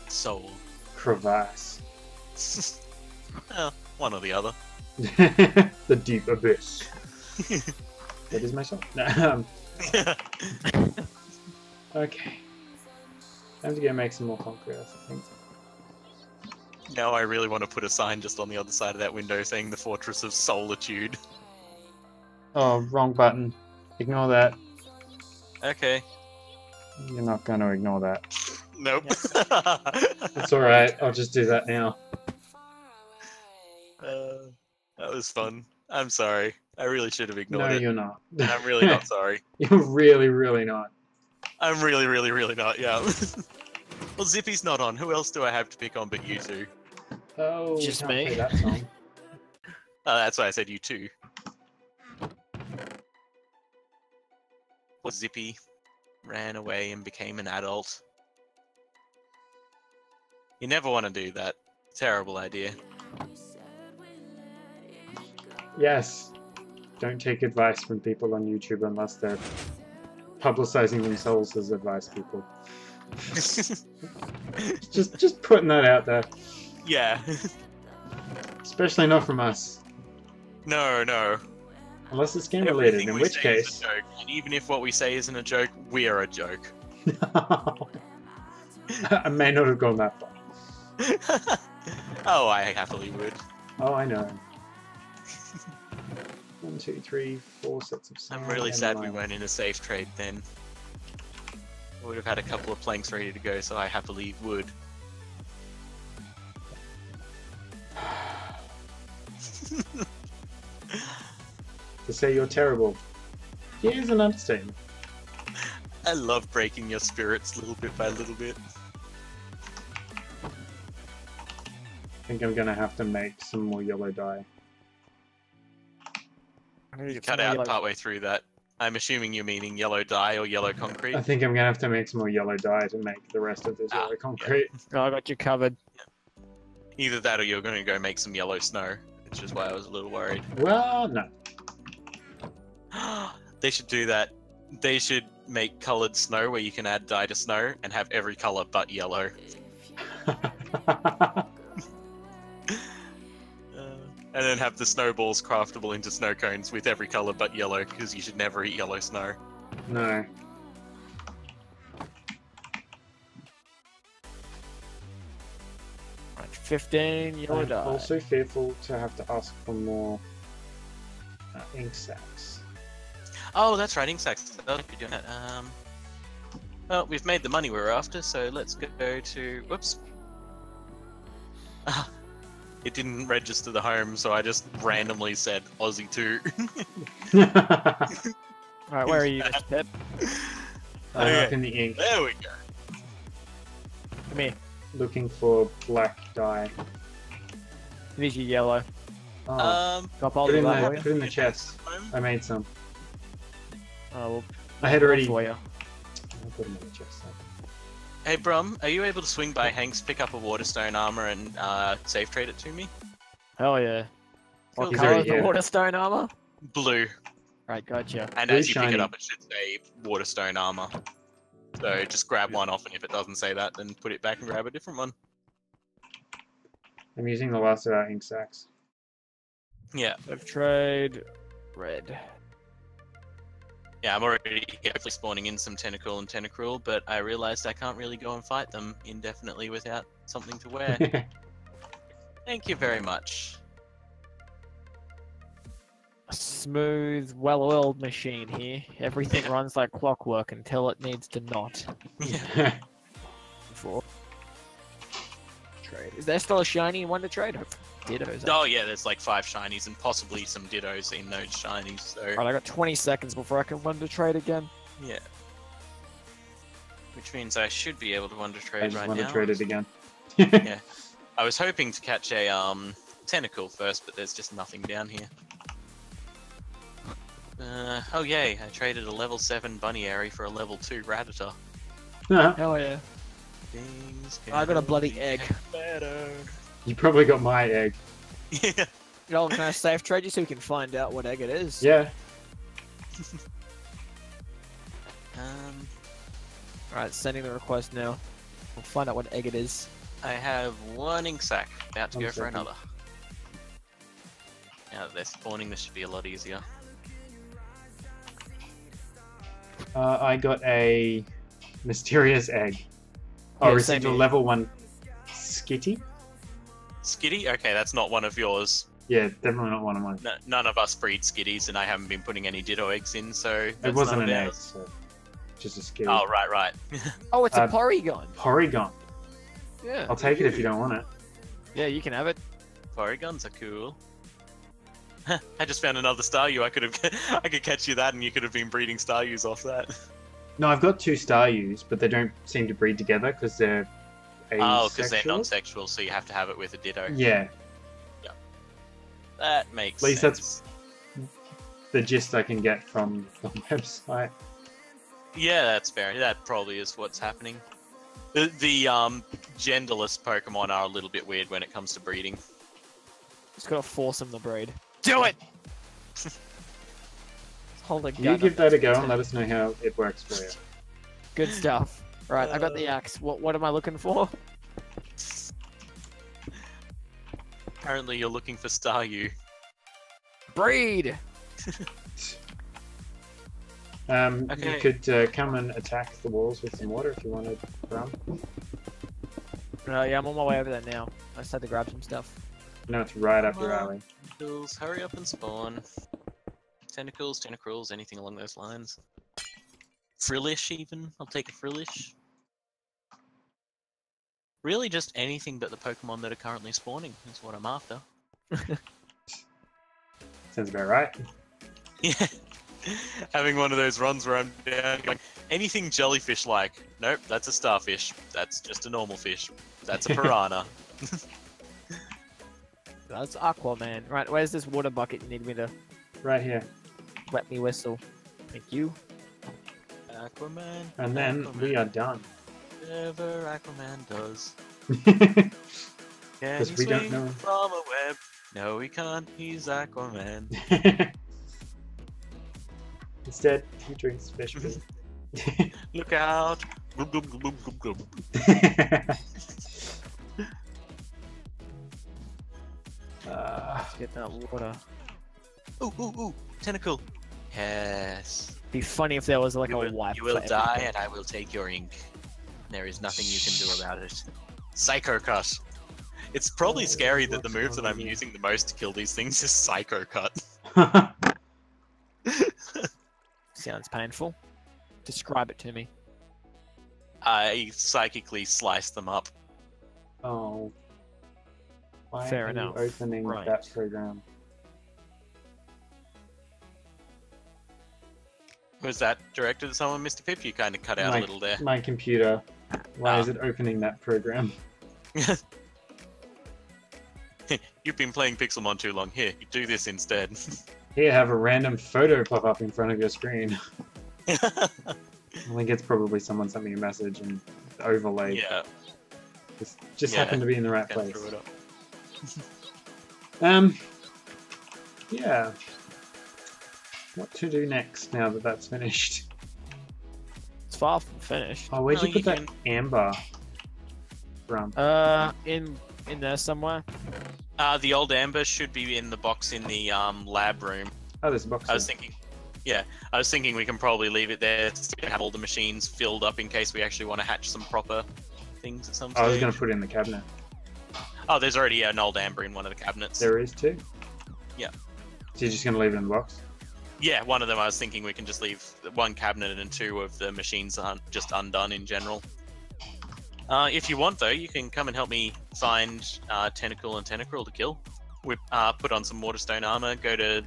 Soul. crevasse. Well, one or the other. The deep abyss. That is my song. Okay. Time to go make some more concrete, I think. Now I really want to put a sign just on the other side of that window saying the Fortress of Solitude. Oh, wrong button. Ignore that. Okay. You're not going to ignore that. Nope. It's alright, I'll just do that now. That was fun. I'm sorry. I really should have ignored No, it. you're not. I'm really not sorry. You're really, really not. I'm really, really, really not, yeah. Well, Zippy's not on. Who else do I have to pick on but you two? Oh, we Just can't me. play that song. That's why I said you two. Well, Zippy ran away and became an adult. You never want to do that. Terrible idea. Yes. Don't take advice from people on YouTube unless they're publicizing themselves as advice people. Just putting that out there. Yeah. Especially not from us. No, no. Unless it's game related, Everything in we which say is case... a joke, and even if what we say isn't a joke, we are a joke. I may not have gone that far. Oh, I happily would. Oh, I know. 1, 2, 3, 4 sets of I'm sand really and sad we lime. weren't in a safe trade then. I would have had a couple of planks ready to go, so I happily would. To say you're terrible. Here's an understatement. I love breaking your spirits little bit by little bit. I think I'm gonna have to make some more yellow dye. You cut out partway through that. I'm assuming you're meaning yellow dye or yellow concrete. I think I'm gonna have to make some more yellow dye to make the rest of this yellow concrete. Oh, I got you covered. Either that or you're going to go make some yellow snow, which is why I was a little worried. Well, no. They should do that. They should make colored snow where you can add dye to snow and have every color but yellow. And then have the snowballs craftable into snow cones with every color but yellow, because you should never eat yellow snow. No. Right, 15, you're I'm done. also fearful to have to ask for more ink sacs. Oh, that's right, ink sacks. I'll be doing that. Well, we've made the money we're after, so let's go to... Whoops. It didn't register the home, so I just randomly said Aussie 2. Alright, where are you, Mr. Pip? Up in the ink. There we go. Come here. Looking for black dye. Here's your yellow. Oh, Got all put of in that for the, you. put in the chest. I made some. Oh, well, I had already... for you. I'll put them in the chest. Hey, Brum, are you able to swing by Hank's, pick up a Waterstone armor, and safe trade it to me? Hell yeah. What Cool. color is the Yeah. Waterstone armor? Blue. Right, gotcha. And Blue as you pick shiny. it up, it should say Waterstone armor. So just grab one off, and if it doesn't say that, then put it back and grab a different one. I'm using the last of our ink sacs. Yeah. Safe trade. Red. Yeah, I'm already hopefully spawning in some Tentacle and Tentacruel, but I realized I can't really go and fight them indefinitely without something to wear. Thank you very much. A smooth, well-oiled machine here. Everything runs like clockwork until it needs to not. Yeah. Before trade. Is there still a shiny one to trade? Dittos. Oh yeah, there's like 5 shinies and possibly some dittos in those shinies, so... Right, I got 20 seconds before I can wonder trade again. Yeah. Which means I should be able to wonder I trade just right want now. to trade it again. Yeah. I was hoping to catch a tentacle first, but there's just nothing down here. Oh yay, I traded a level 7 Bunnyary for a level 2 Rattata. Hell yeah. Things I got a can bloody only egg. get better. You probably got my egg. Yeah. You know, can I safe trade you so we can find out what egg it is? Yeah. Alright, sending the request now. We'll find out what egg it is. I have 1 ink sac, about to One go for second. another. Now that they're spawning, this should be a lot easier. I got a mysterious egg. Oh, Yeah, received same a here. level 1 skitty? Skitty? Okay, that's not one of yours. Yeah, definitely not one of mine. None of us breed skitties, and I haven't been putting any ditto eggs in, so It that's wasn't none an of egg, ours. so just a skitty. Oh, right. Oh, it's a Uh, Porygon. Porygon. Yeah. I'll take it if you don't want it. Yeah, you can have it. Porygons are cool. I just found another Staryu. I could catch you that, and you could have been breeding Staryus off that. No, I've got 2 Staryus, but they don't seem to breed together because they're Oh, because they're asexual. non-sexual, so you have to have it with a ditto. Yeah, That makes At least sense. the gist I can get from the website. Yeah, that's fair. That probably is what's happening. The genderless Pokemon are a little bit weird when it comes to breeding. Just gotta force them to breed. Do it! Hold a gun You up give that a go to- and let us know how it works for you. Good stuff. Right, I got the axe. What am I looking for? Apparently, you're looking for Staryu. Breed! You Okay. could come and attack the walls with some water if you wanted, Brum. Yeah, I'm on my way over there now. I just had to grab some stuff. No, it's right up your Come on. alley. Tentacles, hurry up and spawn. Tentacles, Tentacruels, anything along those lines. Frillish, even. I'll take a Frillish. Really, just anything but the Pokemon that are currently spawning is what I'm after. Sounds about right. Yeah. Having one of those runs where I'm down going, anything jellyfish-like. Nope, that's a starfish. That's just a normal fish. That's a piranha. That's Aquaman. Right, where's this water bucket you need me to Right here. let me whistle? Thank you. Aquaman. And then Aquaman, we are done. whatever Aquaman does. Because Can he we don't swing know. from a web? No, he can't. He's Aquaman. Instead, he drinks fish poo. Look out! Glub, glub, glub, glub, glub. Let's get that water. Ooh, ooh, ooh! Tentacle! Yes. Be funny if there was like You a will, wipe. you will for die everything. and I will take your ink. There is nothing you can do about it. Psycho Cut. It's probably Oh, scary that the what's move that wrong I'm with you? using the most to kill these things is Psycho Cut. Sounds painful. Describe it to me. I psychically slice them up. Oh. Why Fair are enough. you opening Right. that program? Was that directed at someone, Mr. Pip? You kind of cut out a little there. My computer. Why Ah. is it opening that program? You've been playing Pixelmon too long. Here, you do this instead. Here, have a random photo pop up in front of your screen. I think it's probably someone sent me a message and overlaid. Yeah, Just Yeah, happened to be in the right kinda place. threw it up. Yeah. What to do next now that that's finished? It's far from finished. Oh, where'd Well, you put you that amber from? In there somewhere. The old amber should be in the box in the lab room. Oh, there's a box. I was there. thinking, yeah, I was thinking we can probably leave it there to have all the machines filled up in case we actually want to hatch some proper things at some stage. I was going to put it in the cabinet. Oh, there's already an old amber in one of the cabinets. There is too? Yeah. So you're just going to leave it in the box? Yeah, one of them I was thinking we can just leave one cabinet and two of the machines just undone in general. If you want, though, you can come and help me find Tentacle and Tentacruel to kill. We put on some Waterstone armor, go to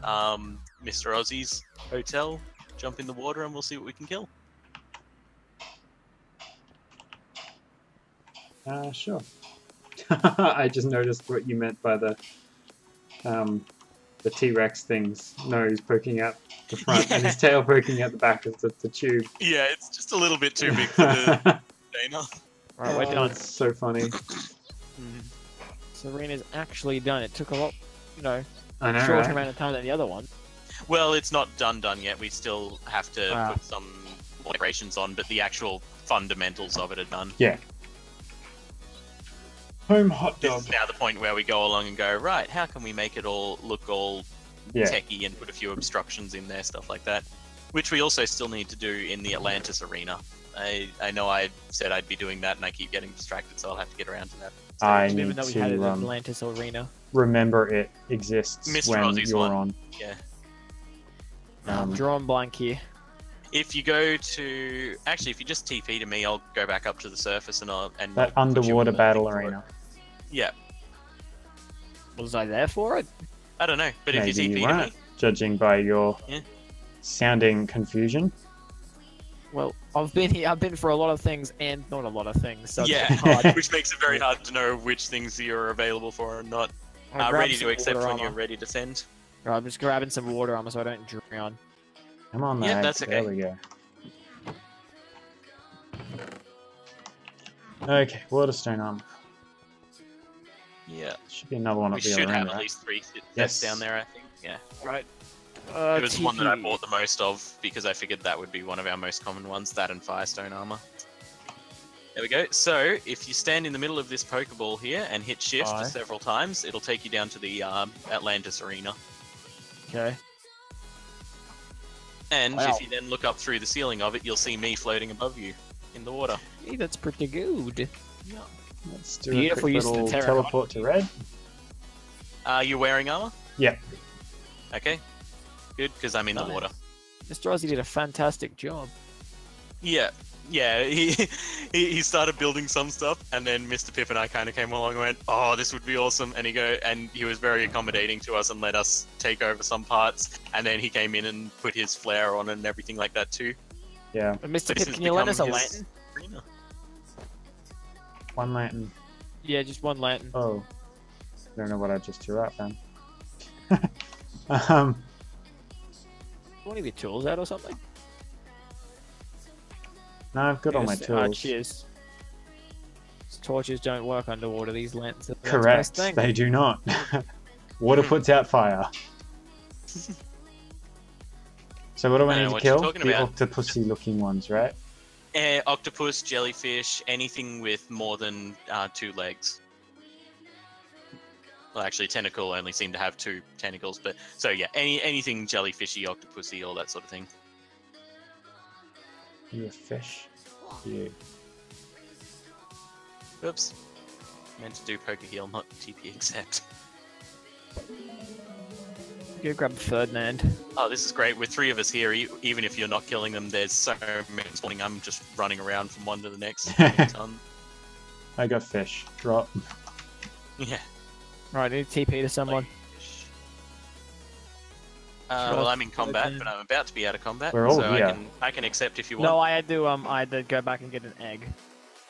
Mr. Aussie's hotel, jump in the water, and we'll see what we can kill. Sure. I just noticed what you meant by the T-Rex thing's nose poking out the front and his tail poking out the back of the tube. Yeah, it's just a little bit too big for the Dana. Right, we're done. It's so funny. Serena's actually done. It took a lot, I know, shorter right? amount of time than the other one. Well, it's not done yet. We still have to Ah. put some decorations on, but the actual fundamentals of it are done. Yeah. Home hot This dog. is now the point where we go along and go, right, how can we make it all look all Yeah. techy and put a few obstructions in there, stuff like that. Which we also still need to do in the Atlantis arena. I know I said I'd be doing that and I keep getting distracted, so I'll have to get around to that. I Even need though we had it in to Atlantis Arena. remember it exists Mr. when Aussie's you're one. on. Yeah. I'm drawing blank here. If you go to... Actually, if you just TP to me, I'll go back up to the surface and I'll... And That I'll put you underwater on the battle thing for it. arena. Yeah. Was I there for it? I don't know, but if Maybe you you TP to weren't, me... judging by your Yeah. sounding confusion. Well, I've been here. I've been for a lot of things and not a lot of things. So Yeah, it's hard. which makes it very hard to know which things you're available for and not. I grabbed Ready some to accept water when you're armor. ready to send. Right, I'm just grabbing some water armor so I don't drown. Come on, Yeah, Mag. that's There okay. we go. Okay, Waterstone armor. Yeah, Should be another one we at the should other have end, at right? least 3 Yes. sets down there, I think. Yeah. Right. It was the one that I TP. bought the most of because I figured that would be one of our most common ones, that and Firestone armor. There we go. So, if you stand in the middle of this Pokeball here and hit shift Aye. several times, it'll take you down to the Atlantis arena. Okay. And Wow. if you then look up through the ceiling of it, you'll see me floating above you in the water. Hey, that's pretty good. Yeah. Let's do Beautiful a quick use of the little terracotta. teleport to red. Are you wearing armor? Yeah. Okay. Good, because I'm in the Nice. water. Mr. Aussie did a fantastic job. Yeah. Yeah, he started building some stuff, and then Mr. Pip and I kind of came along and went, "Oh, this would be awesome!" And he was very accommodating to us and let us take over some parts. And then he came in and put his flare on and everything like that too. Yeah. But Mr. This Pip, has can you lend us a become his lantern? arena. One lantern. Yeah, just one lantern. Oh. I don't know what I just threw out then. um, One of your tools out or something? no, I've got all my Yes, tools. cheers. These torches don't work underwater. These lanterns. Are the Correct. best thing. They do not. Water puts out fire. So what do I I need know to what you're kill? talking The about. octopusy looking ones, right? Octopus, jellyfish, anything with more than 2 legs. Well, actually, tentacle only seem to have 2 tentacles, but so yeah, anything jellyfishy, octopusy, all that sort of thing. You a fish? You. Oops. Meant to do poker heal, not TP accept. Go grab Ferdinand. Oh, this is great. With 3 of us here, even if you're not killing them, there's so many spawning. I'm just running around from one to the next. Ton. I got fish. Drop. Yeah. Right, I need TP to someone. Well, I'm in combat, but I'm about to be out of combat, We're all so here. I can accept if you want. No, I had to go back and get an egg.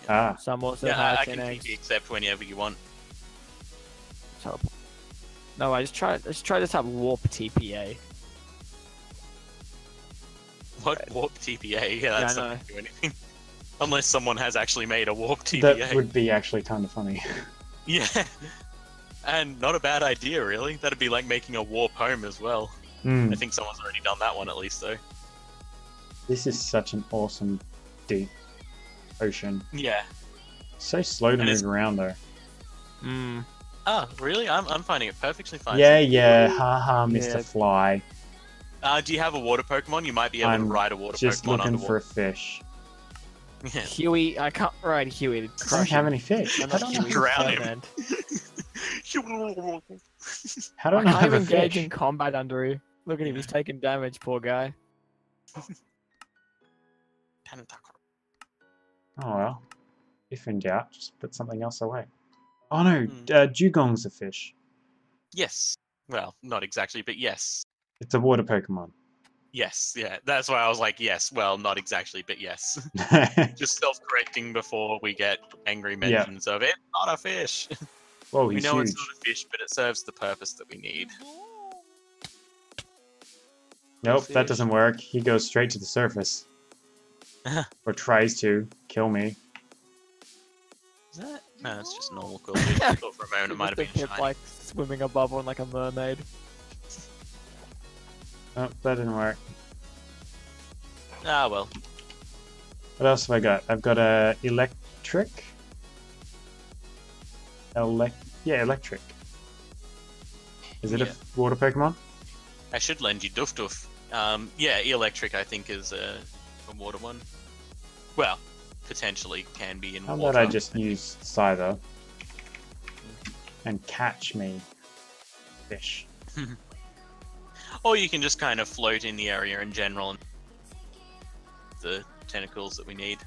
Ah. Some also Yeah, I had can 10 eggs. TP accept whenever you want. Teleport. No, I just try to type warp TPA. What warp TPA? Yeah, that's I not know. going to do anything. Unless someone has actually made a warp TPA. That would be actually kind of funny. Yeah. And not a bad idea, really. That'd be like making a warp home as well. I think someone's already done that one at least, though. This is such an awesome deep ocean. Yeah. So slow to And it's- move around though. Mm. Oh, really? I'm finding it perfectly fine. Yeah. Haha, Mr. Yeah. Fly. Do you have a water Pokemon? You might be able to I'm ride a water Just Pokemon looking underwater. for a fish. Yeah. Huey, I can't ride Huey. To I don't crush have him. any fish. I'm I not don't Huey, know. Drown him. Ferdinand. How I don't I can't have a even engage fish? in combat under him. Look at him, he's taking damage, poor guy. Oh well. If in doubt, just put something else away. Oh no, Hmm. Dugong's a fish. Yes. Well, not exactly, but yes. It's a water Pokemon. Yes, yeah. That's why I was like, yes. Well, not exactly, but yes. Just self-correcting before we get angry mentions of it. Not a fish. Whoa, We he's know huge. it's not a fish, but it serves the purpose that we need. Nope, that fish. doesn't work. He goes straight to the surface. Or tries to kill me. Is that? No, it's just a normal quillfish. I thought for a moment it might have been Just a kid, shiny. like swimming above one like a mermaid. Oh, that didn't work. Ah, well. What else have I got? I've got a electric. Electric. Is it Yeah. a water Pokemon? I should lend you Doof Doof. Yeah, electric I think is a water one. Well, potentially can be in How water. about I just use Scyther and catch me fish? Or you can just kind of float in the area in general and the tentacles that we need.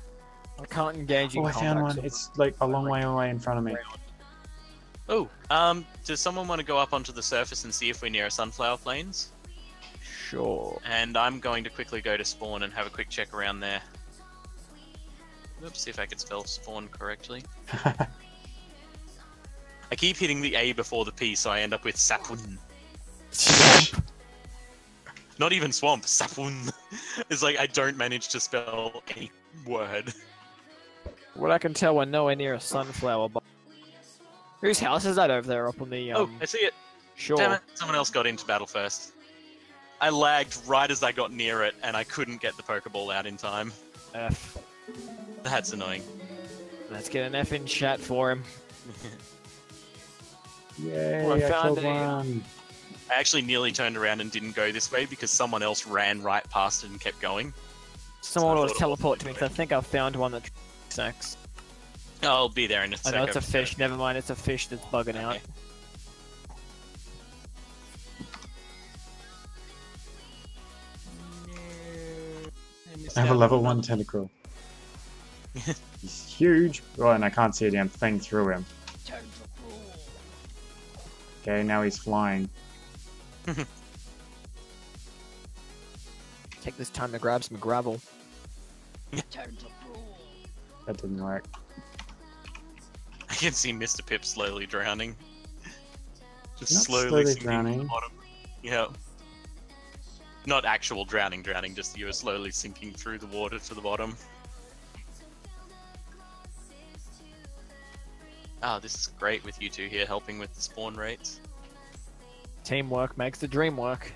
I can't engage in Oh, I found combat, one. so- It's like a long way away in front of me. Oh, does someone want to go up onto the surface and see if we're near a sunflower plains? Sure. And I'm going to quickly go to spawn and have a quick check around there. Oops, see if I can spell spawn correctly. I keep hitting the A before the P, so I end up with Sapun. Not even swamp, Sapun. It's like I don't manage to spell any word. What I can tell, we're nowhere near a sunflower. But whose house is that over there up on the? Oh, I see it. Sure. Damn it, someone else got into battle first. I lagged right as I got near it, and I couldn't get the Pokeball out in time. F. That's annoying. Let's get an F in chat for him. Yay, Oh, I I found killed a, one. I actually nearly turned around and didn't go this way because someone else ran right past it and kept going. Someone I will thought it teleport was to me because I think I found one that sex. I'll be there in a I second. know it's a fish. Never mind, it's a fish that's bugging out. Okay. I have a level 1 tentacle. He's huge. Oh, and I can't see a damn thing through him. Okay, now he's flying. Take this time to grab some gravel. That didn't work. I can see Mr. Pip slowly drowning. Just Not slowly slowly sinking to drowning. the bottom. Yeah. Not actual drowning, just you are slowly sinking through the water to the bottom. Ah, this is great with you two here helping with the spawn rates. Teamwork makes the dream work.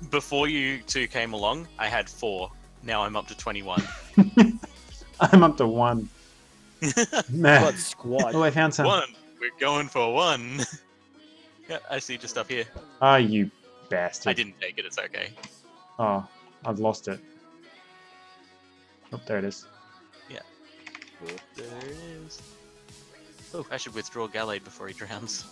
before you two came along, I had 4. Now I'm up to 21. I'm up to 1. Man. What squad? Oh, I found some. 1. We're going for 1. Yeah, I see just up here. Ah, you bastard. I didn't take it. It's okay. Oh, I've lost it. Oh, there it is. Oh, there it is. Oh, I should withdraw Gallade before he drowns.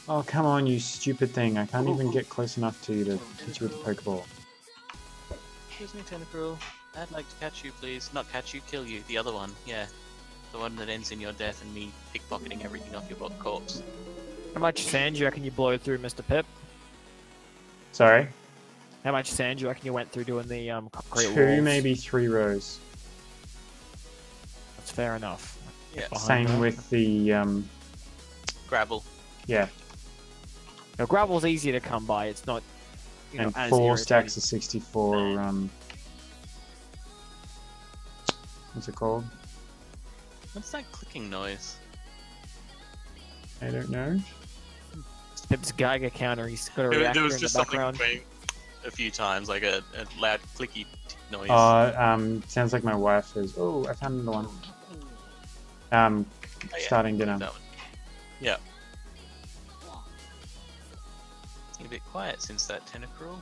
Oh, come on, you stupid thing. I can't even get close enough to you to hit you with the Pokeball. Excuse me, Tentacruel. I'd like to catch you, please. Not catch you, kill you. The other one, yeah. The one that ends in your death and me pickpocketing everything off your corpse. How much sand do you reckon you blow through, Mr. Pip? Sorry? How much sand do you reckon you went through doing the concrete 2, walls? maybe 3 rows. That's fair enough. Yeah. Same that. with the, Gravel. yeah. Now, gravel's easier to come by. It's not, you know, And as 4 stacks irritating. of 64, what's it called? What's that clicking noise? I don't know. Mr. Pip's Geiger counter. He's got a reactor There was in the just something background. going a few times, like a loud clicky noise. Sounds like my wife is. Oh, I found another one. Oh, yeah, Starting dinner. that one. Yeah. A bit quiet since that Tentacruel.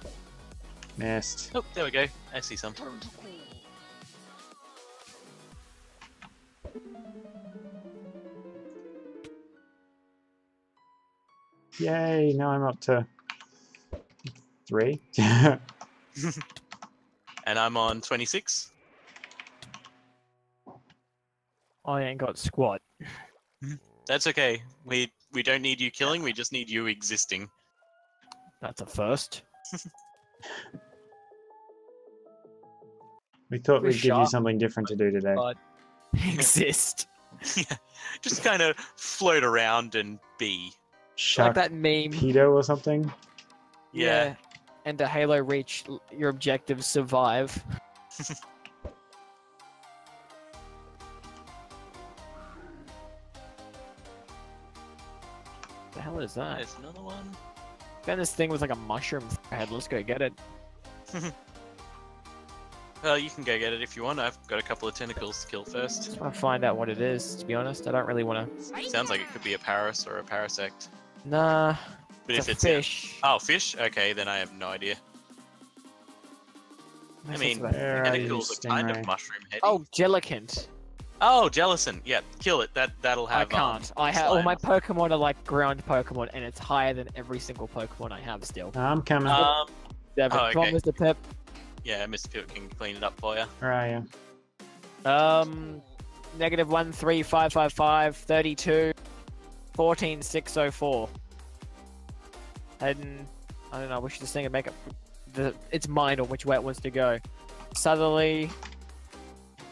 Missed. Oh, there we go. I see some. Yay! Now I'm up to 3. And I'm on 26. I ain't got squat. That's okay. We don't need you killing. We just need you existing. That's a first. We thought We're we'd give you sharp. something different to do today. But exist. Yeah, just kind of float around and be. Like Shark that meme. pedo or something? Yeah. And the Halo Reach, your objectives survive. The hell is that? There's another one. Found this thing with like a mushroom head. Let's go get it. Well, you can go get it if you want. I've got a couple of tentacles to kill first. Just want to find out what it is. To be honest, I don't really want to. Sounds like it could be a Paris or a Parasect. Nah. But It's if a it's fish. Oh, fish? Okay, then I have no idea. I mean, Where are you, tentacles are kind of Stingray? mushroom heady. Oh, Jellicent. Oh, Jellicent. Yeah, kill it. That'll have. I can't. I have all my slime. Pokemon are like ground Pokemon, and it's higher than every single Pokemon I have still. I'm coming. Devin, oh, come on, okay. Mr. Pip. Yeah, Mr. Pip can clean it up for you. Where are you? Negative 13555 32 14604. Heading. I don't know. I wish this thing would make it. It's mine on which way it wants to go. Southerly.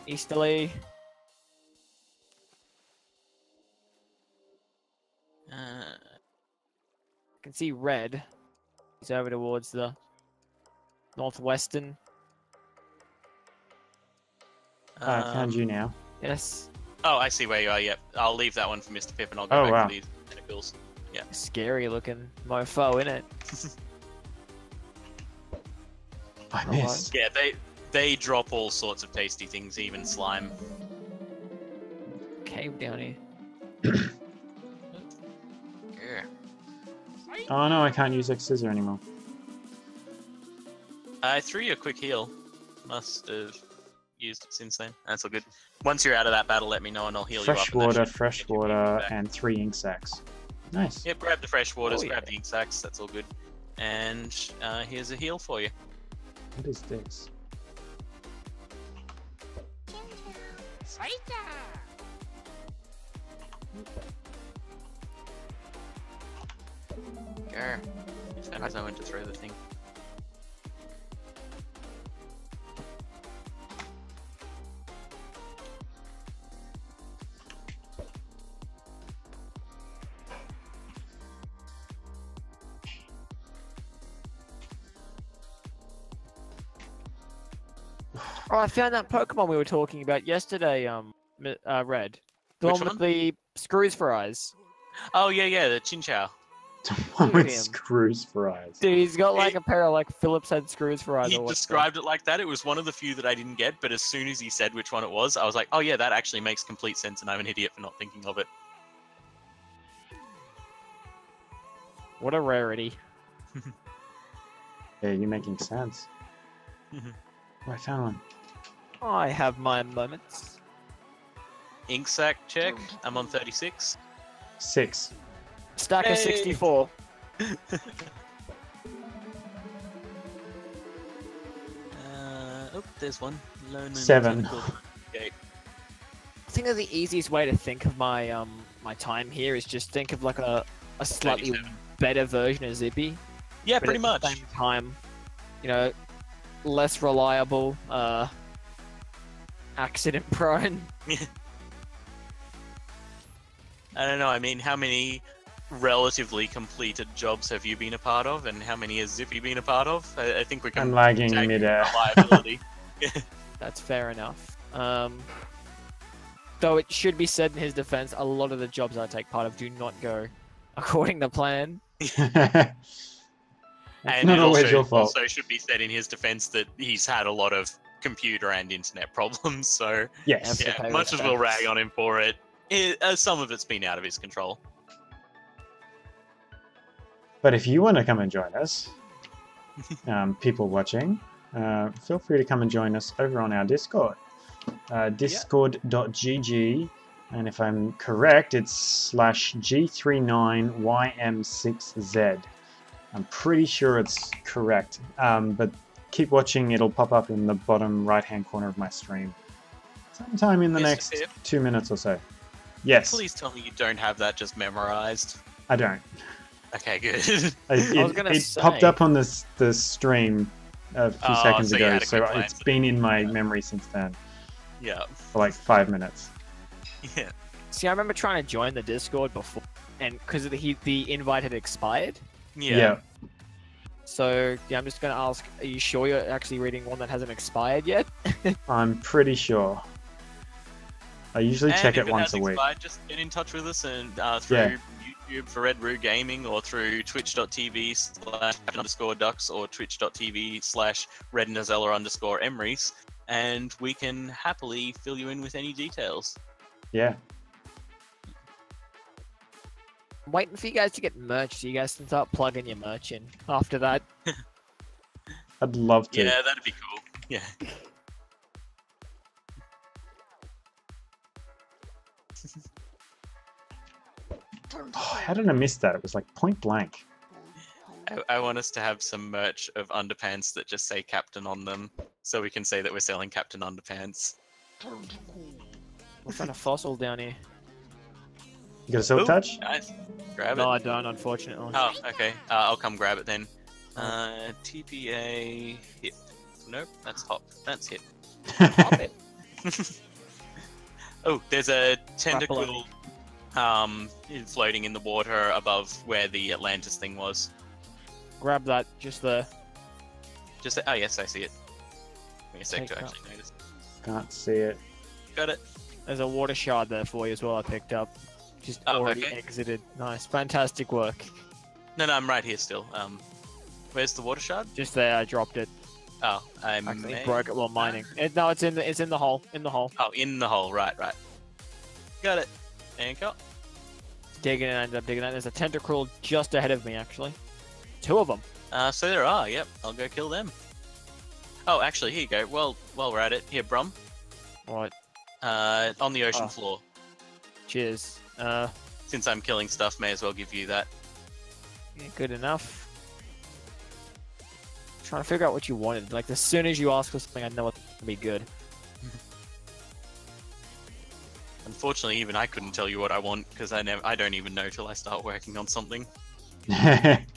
Easterly. I can see red. He's over towards the northwestern. I found you now. Yes. Oh, I see where you are. Yep. I'll leave that one for Mr. Pip, and I'll go Oh, back wow. to these tentacles. Yeah. Scary looking mofo, innit? I Oh, missed. Yeah, they drop all sorts of tasty things, even slime. Cave down here. Yeah. Oh no, I can't use X Scissor anymore. I threw you a quick heal. Must have used it since then. That's all good. Once you're out of that battle, let me know and I'll heal you up. Fresh and that water, should fresh get you water, back. and 3 ink sacs. Nice. Yep, grab the fresh waters, Oh, grab yeah. the ink sacs, that's all good. And here's a heal for you. What is this? Grr. And I know when to throw the thing. Oh, I found that Pokemon we were talking about yesterday, Red. The Which one with the Screws for eyes. Oh yeah, the Chin Chow. One Look at with him. screws for eyes. Dude, he's got like a pair of like Phillips head screws for eyes. He or whatever. described it like that. It was one of the few that I didn't get, but as soon as he said which one it was, I was like, oh yeah, that actually makes complete sense, and I'm an idiot for not thinking of it. What a rarity. Yeah, you're making sense. Mhm. Oh, I found one. I have my moments. Ink sac check. I'm on 36. 6. Stack of Hey! 64. Oh, there's one. Lone 7. Okay. I think that the easiest way to think of my my time here is just think of like a slightly 37. better version of Zippy. Yeah, but pretty at much. the same time, you know, less reliable, accident prone. I don't know. I mean, how many relatively completed jobs have you been a part of, and how many has Zippy been a part of? I think we can. I'm lagging tag midair. reliability. That's fair enough. Though it should be said in his defense, a lot of the jobs I take part of do not go according to plan. That's And not it always your fault. also should be said in his defense that he's had a lot of computer and internet problems. So Yes. Yeah. yeah, Okay, much as okay. we'll rag on him for it, some of it's been out of his control. But if you want to come and join us, people watching, feel free to come and join us over on our Discord. Discord.gg, and if I'm correct, it's /G39YM6Z. I'm pretty sure it's correct, but keep watching, it'll pop up in the bottom right-hand corner of my stream. Sometime in the Mr. next Pip? 2 minutes or so. Yes, Please tell me you don't have that just memorized. I don't. Okay, good. It popped up on the stream a few seconds so you ago, had a so quick glance it's at been in my memory since then Yeah. for like 5 minutes. Yeah. See, I remember trying to join the Discord before, and because the invite had expired. Yeah. So yeah, I'm just gonna ask: are you sure you're actually reading one that hasn't expired yet? I'm pretty sure. I usually check if it once has a week. expired, just get in touch with us and through Yeah. YouTube for Red Roo Gaming or through twitch.tv/_ducks or twitch.tv/rednazella_emrys, and we can happily fill you in with any details. Yeah. I'm waiting for you guys to get merch, so you guys can start plugging your merch in. After that, I'd love to. Yeah, that'd be cool. Yeah. Oh, how did I miss that? It was like point blank. I want us to have some merch of underpants that just say Captain on them, so we can say that we're selling Captain Underpants. we'll find a fossil down here. You got a silk Ooh, touch? Nice. Grab No, it. I don't, unfortunately. Oh, okay. I'll come grab it then. TPA hip. Nope, that's hop. That's hip. Pop it. Oh, there's a tentacle Rapaloni. floating in the water above where the Atlantis thing was. Grab that, just there. Just oh yes, I see it. Give me a sec Take to that. actually notice. Can't see it. Got it. There's a water shard there for you as well. I picked up. Just Oh, already okay. exited. Nice, fantastic work. No, I'm right here still. Where's the water shard? Just there, I dropped it. Oh, I Accidentally may... broke it while mining. No, it's in the hole. In the hole. Oh, in the hole. Right. Got it. Anchor. Digging it, I ended up digging it. There's a tentacruel just ahead of me, actually. 2 of them. So there are. Yep. I'll go kill them. Oh, actually, here you go. Well, while we're at it, here, Brum. Right. On the ocean Oh. floor. Cheers. Since I'm killing stuff, may as well give you that. Yeah, good enough. Trying to figure out what you wanted. Like, as soon as you ask for something, I know it's gonna be good. Unfortunately, even I couldn't tell you what I want because I don't even know till I start working on something. And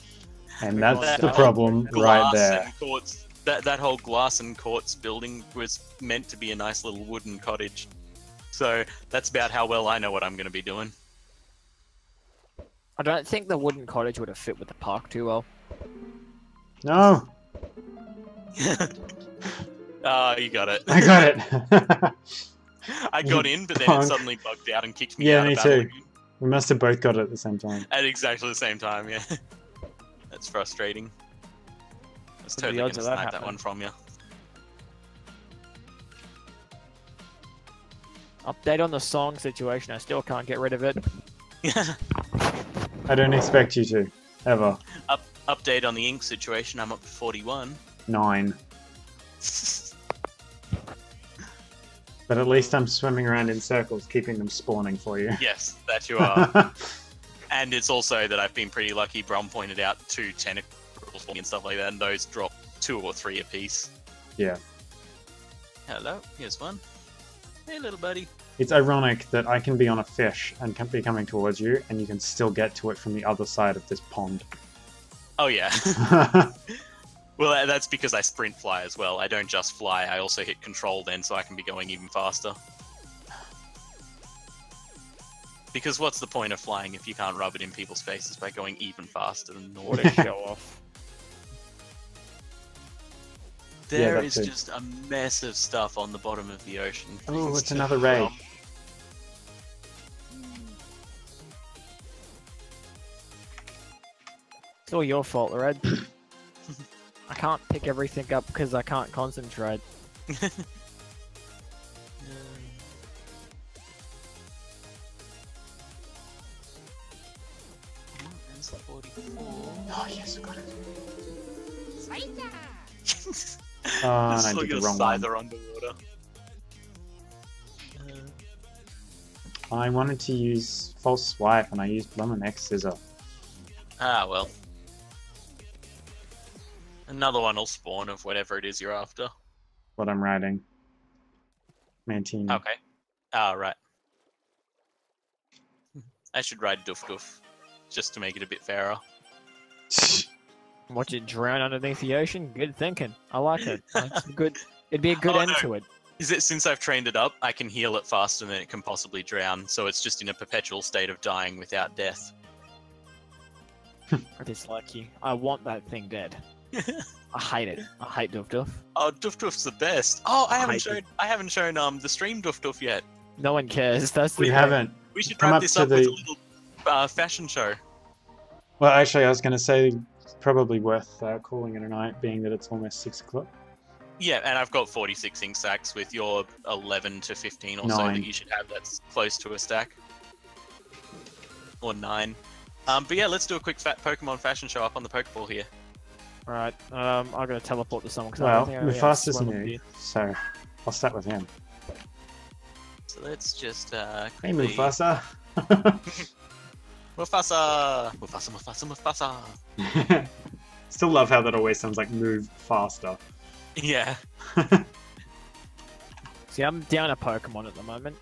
that's That the whole problem right Glass there. and quartz. That whole glass and quartz building was meant to be a nice little wooden cottage. So that's about how well I know what I'm going to be doing. I don't think the wooden cottage would have fit with the park too well. No, Ah, you got it. I got it. I got in, but then Punk. it suddenly bugged out and kicked me Yeah, out me of Battle too. Lagoon. We must have both got it at the same time. At exactly the same time, yeah. That's frustrating. I was totally gonna snipe that one from you. Update on the song situation. I still can't get rid of it. I don't expect you to, ever. Update on the ink situation. I'm up to 41. 9. But at least I'm swimming around in circles, keeping them spawning for you. Yes, that you are. And it's also that I've been pretty lucky. Brom pointed out 2 tentacles and stuff like that, and those drop 2 or 3 apiece. Yeah. Hello, here's one. Hey, little buddy. It's ironic that I can be on a fish and can be coming towards you, and you can still get to it from the other side of this pond. Oh, yeah. Well, that's because I sprint fly as well. I don't just fly, I also hit control then, so I can be going even faster. Because what's the point of flying if you can't rub it in people's faces by going even faster than normal? What a show off. There is just a mess of stuff on the bottom of the ocean. Oh, it's another ray. It's all your fault, Red. I can't pick everything up because I can't concentrate. That's 44. Oh, yes, I got it. Oh, and I did the wrong one. Underwater. I wanted to use false swipe, and I used Lemon X scissor. Ah, well. Another one will spawn of whatever it is you're after. What I'm riding. Mantine. Okay. Ah, right. I should ride Doof Doof, just to make it a bit fairer. Watch it drown underneath the ocean? Good thinking. I like it. That's good. It'd be a good end to it. Is it since I've trained it up, I can heal it faster than it can possibly drown, so it's just in a perpetual state of dying without death. I dislike you. I want that thing dead. I hate it. I hate Doof Doof. Oh, Doof Doof's the best. Oh, I haven't shown the stream Doof Doof yet. No one cares. That's We haven't. We should wrap this up with a little fashion show. Well, actually, I was going to say it's probably worth calling it a night, being that it's almost 6 o'clock. Yeah, and I've got 46 ink sacks with your 11 to 15 or so 9. that you should have that's close to a stack. Or 9. But yeah, let's do a quick Pokemon fashion show up on the Pokeball here. Alright, I'm gonna teleport to someone. Well, Mufasa's new, so I'll start with him. So let's just Hey, quickly... Mufasa! Mufasa! Mufasa! Mufasa! Still love how that always sounds like move faster. Yeah. See, I'm down a Pokemon at the moment.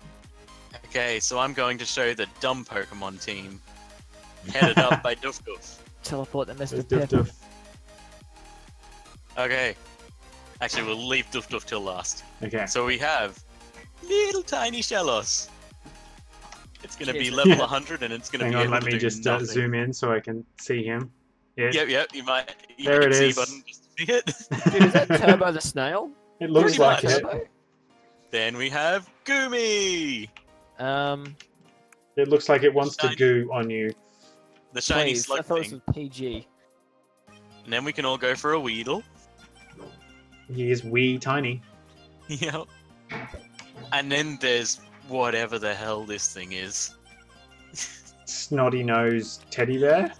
Okay, so I'm going to show the dumb Pokemon team, headed up by Doof Doof. Teleport to Mr. Doof Pip. Doof. Okay. Actually, we'll leave Doof Doof till last. Okay. So we have little tiny Shellos. It's going to be Jeez. level 100 and it's going to Hang be on, able let to me do just nothing. zoom in so I can see him. Yeah. Yep, you might. You There can it see is. button just to see it. Dude, is that Turbo the Snail? It looks Pretty like much. it. Turbo? Then we have Goomy, It looks like it wants to Shiny. goo on you. the shiny Please, I slug thought this thing. was PG. And then we can all go for a Weedle. He is wee tiny. Yep. And then there's whatever the hell this thing is. Snotty nose teddy bear.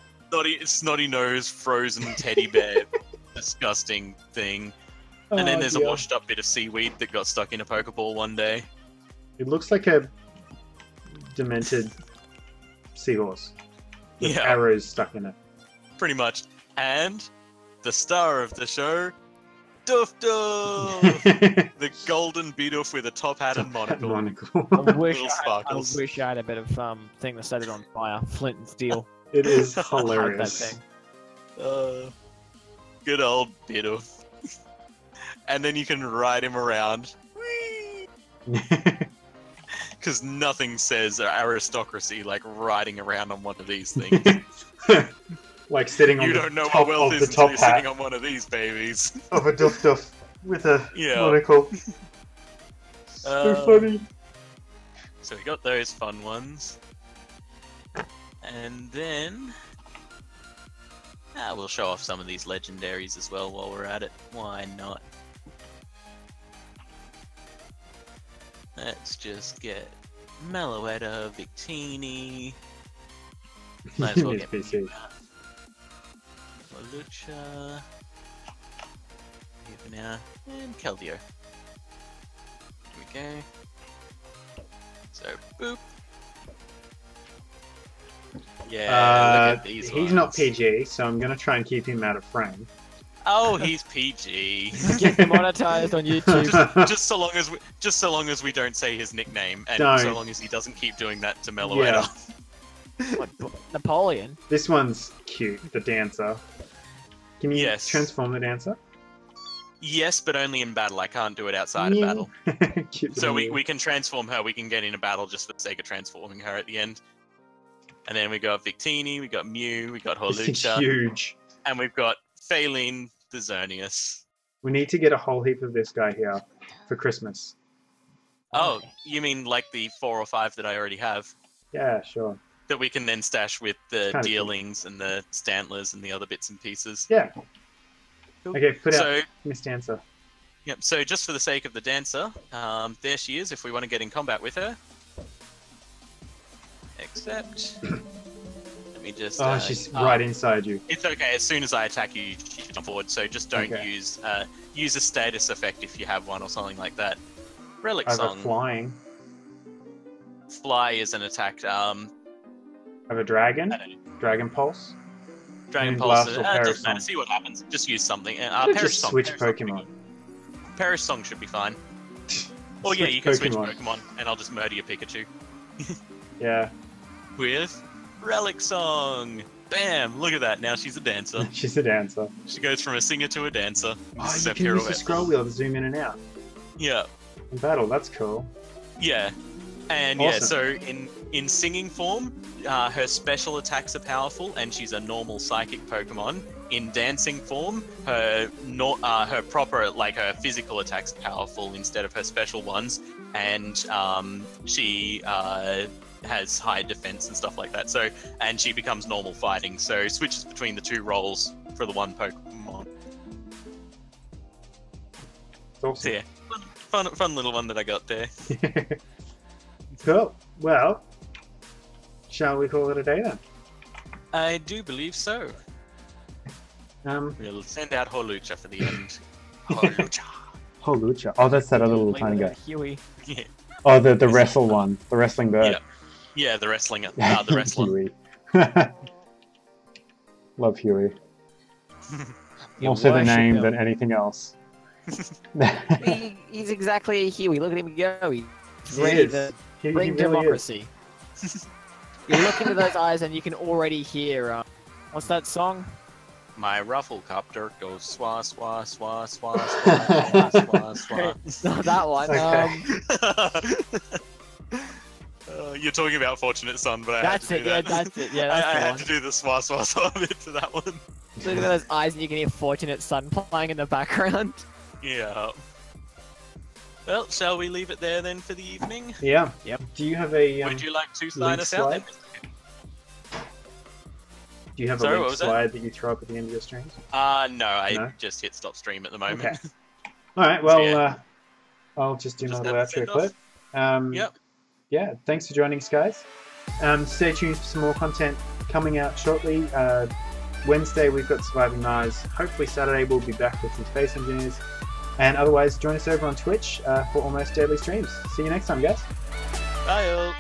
Snotty nose frozen teddy bear disgusting thing. And then there's a dear. washed up bit of seaweed that got stuck in a Pokeball one day. It looks like a demented seahorse with Yeah. arrows stuck in it. Pretty much. And the star of the show, Doof Doof! The golden Bidoof with a top hat and monocle. Monocle. I wish Little I sparkles. wish I had a bit of thing that set it on fire. Flint and steel. It is I hate that hilarious. thing. Good old Bidoof. And then you can ride him around. Because nothing says aristocracy like riding around on one of these things. Like sitting on You the don't know top what wealth of is the top until you're sitting hat on one of these babies. of a Doof Doof with a Yeah. monocle. So Uh, funny. So we got those fun ones. And then we'll show off some of these legendaries as well while we're at it. Why not? Let's just get Meloetta, Victini. Might as well get PC. Lucha. Here for now. And Keldeo. Here we go. So, boop. Yeah, look at these he's ones. not PG, so I'm gonna try and keep him out of frame. Oh, he's PG. Get demonetized on YouTube. just so long as we don't say his nickname, and Don't. so long as he doesn't keep doing that to Meloetta. What, Napoleon. This one's cute, the dancer. Can you Yes. transform the dancer? Yes, but only in battle. I can't do it outside of battle. Cute So little- we can transform her. We can get in a battle just for the sake of transforming her at the end. And then we got Victini, we got Mew, we got This is Hawlucha, huge. and we've got Phaline the Xerneas. We need to get a whole heap of this guy here for Christmas. Oh, you mean like the 4 or 5 that I already have? Yeah, sure. That we can then stash with the Kinda cool. dealings and the Stantlers and the other bits and pieces. Yeah. Cool. Okay, put out So, Miss Dancer. yep, so just for the sake of the dancer, there she is if we want to get in combat with her. Except, let me just... Oh, she's right inside you. It's okay, as soon as I attack you, you jump forward, so just don't Okay. use use a status effect if you have one or something like that. Relic I have a Song. flying. Fly is an attack. I have a dragon. I don't know. Dragon Pulse. Dragon And Pulse. Blast or It Perish doesn't matter. Song. See what happens. Just use something. Could Perish just Song. switch Perish Song should be Pokemon. good. Perish Song should be fine. Oh yeah, Switch you can switch Pokemon. Pokemon, and I'll just murder your Pikachu. Yeah, With Relic Song. Bam! Look at that. Now she's a dancer. she's a dancer. She goes from a singer to a dancer. Oh, This is you her can use the pirouette. scroll wheel to zoom in and out. Yeah. In battle, that's cool. Yeah, and Awesome. yeah, so in singing form, her special attacks are powerful, and she's a normal psychic Pokemon. In dancing form, her proper, like her physical attacks are powerful instead of her special ones, and she has high defense and stuff like that. So, and she becomes normal fighting. So switches between the 2 roles for the one Pokemon. It's awesome. So yeah, fun little one that I got there. Cool. Well, shall we call it a day then? I do believe so. We'll send out Hawlucha for the end. Hawlucha. Hawlucha. Oh, that's that other little Like tiny the guy. Huey. Yeah. Oh, the wrestle one. The wrestling bird. Yeah. Yeah, the wrestling, the wrestler. Huey. Love Huey. You More so the worship name him. than anything else. He's exactly a Huey. Look at him go. He's He ready is. to He bring really is. democracy. You look into those eyes and you can already hear. What's that song? My Rufflecopter goes swa swa swa swa swa swa swa It's not that one. Okay. You're talking about Fortunate Son, but I That's had to it. do Yeah, that. that's it. Yeah, I that's the had one. to do the swa swa swa bit to that one. Look at those eyes and you can hear Fortunate Son playing in the background. Yeah. Well, shall we leave it there then for the evening? Yeah. Yep. Do you have a Would you like to sign us out then? Do you have Sorry, a what link was that? slide that you throw up at the end of your streams? No, I No? just hit stop stream at the moment. Okay. All right. Well, yeah. I'll just do my Just little have to outro send off. clip. Yep. Yeah. Thanks for joining us, guys. Stay tuned for some more content coming out shortly. Wednesday we've got Surviving Mars. Hopefully Saturday we'll be back with some Space Engineers. And otherwise, join us over on Twitch for almost daily streams. See you next time, guys. Bye. All.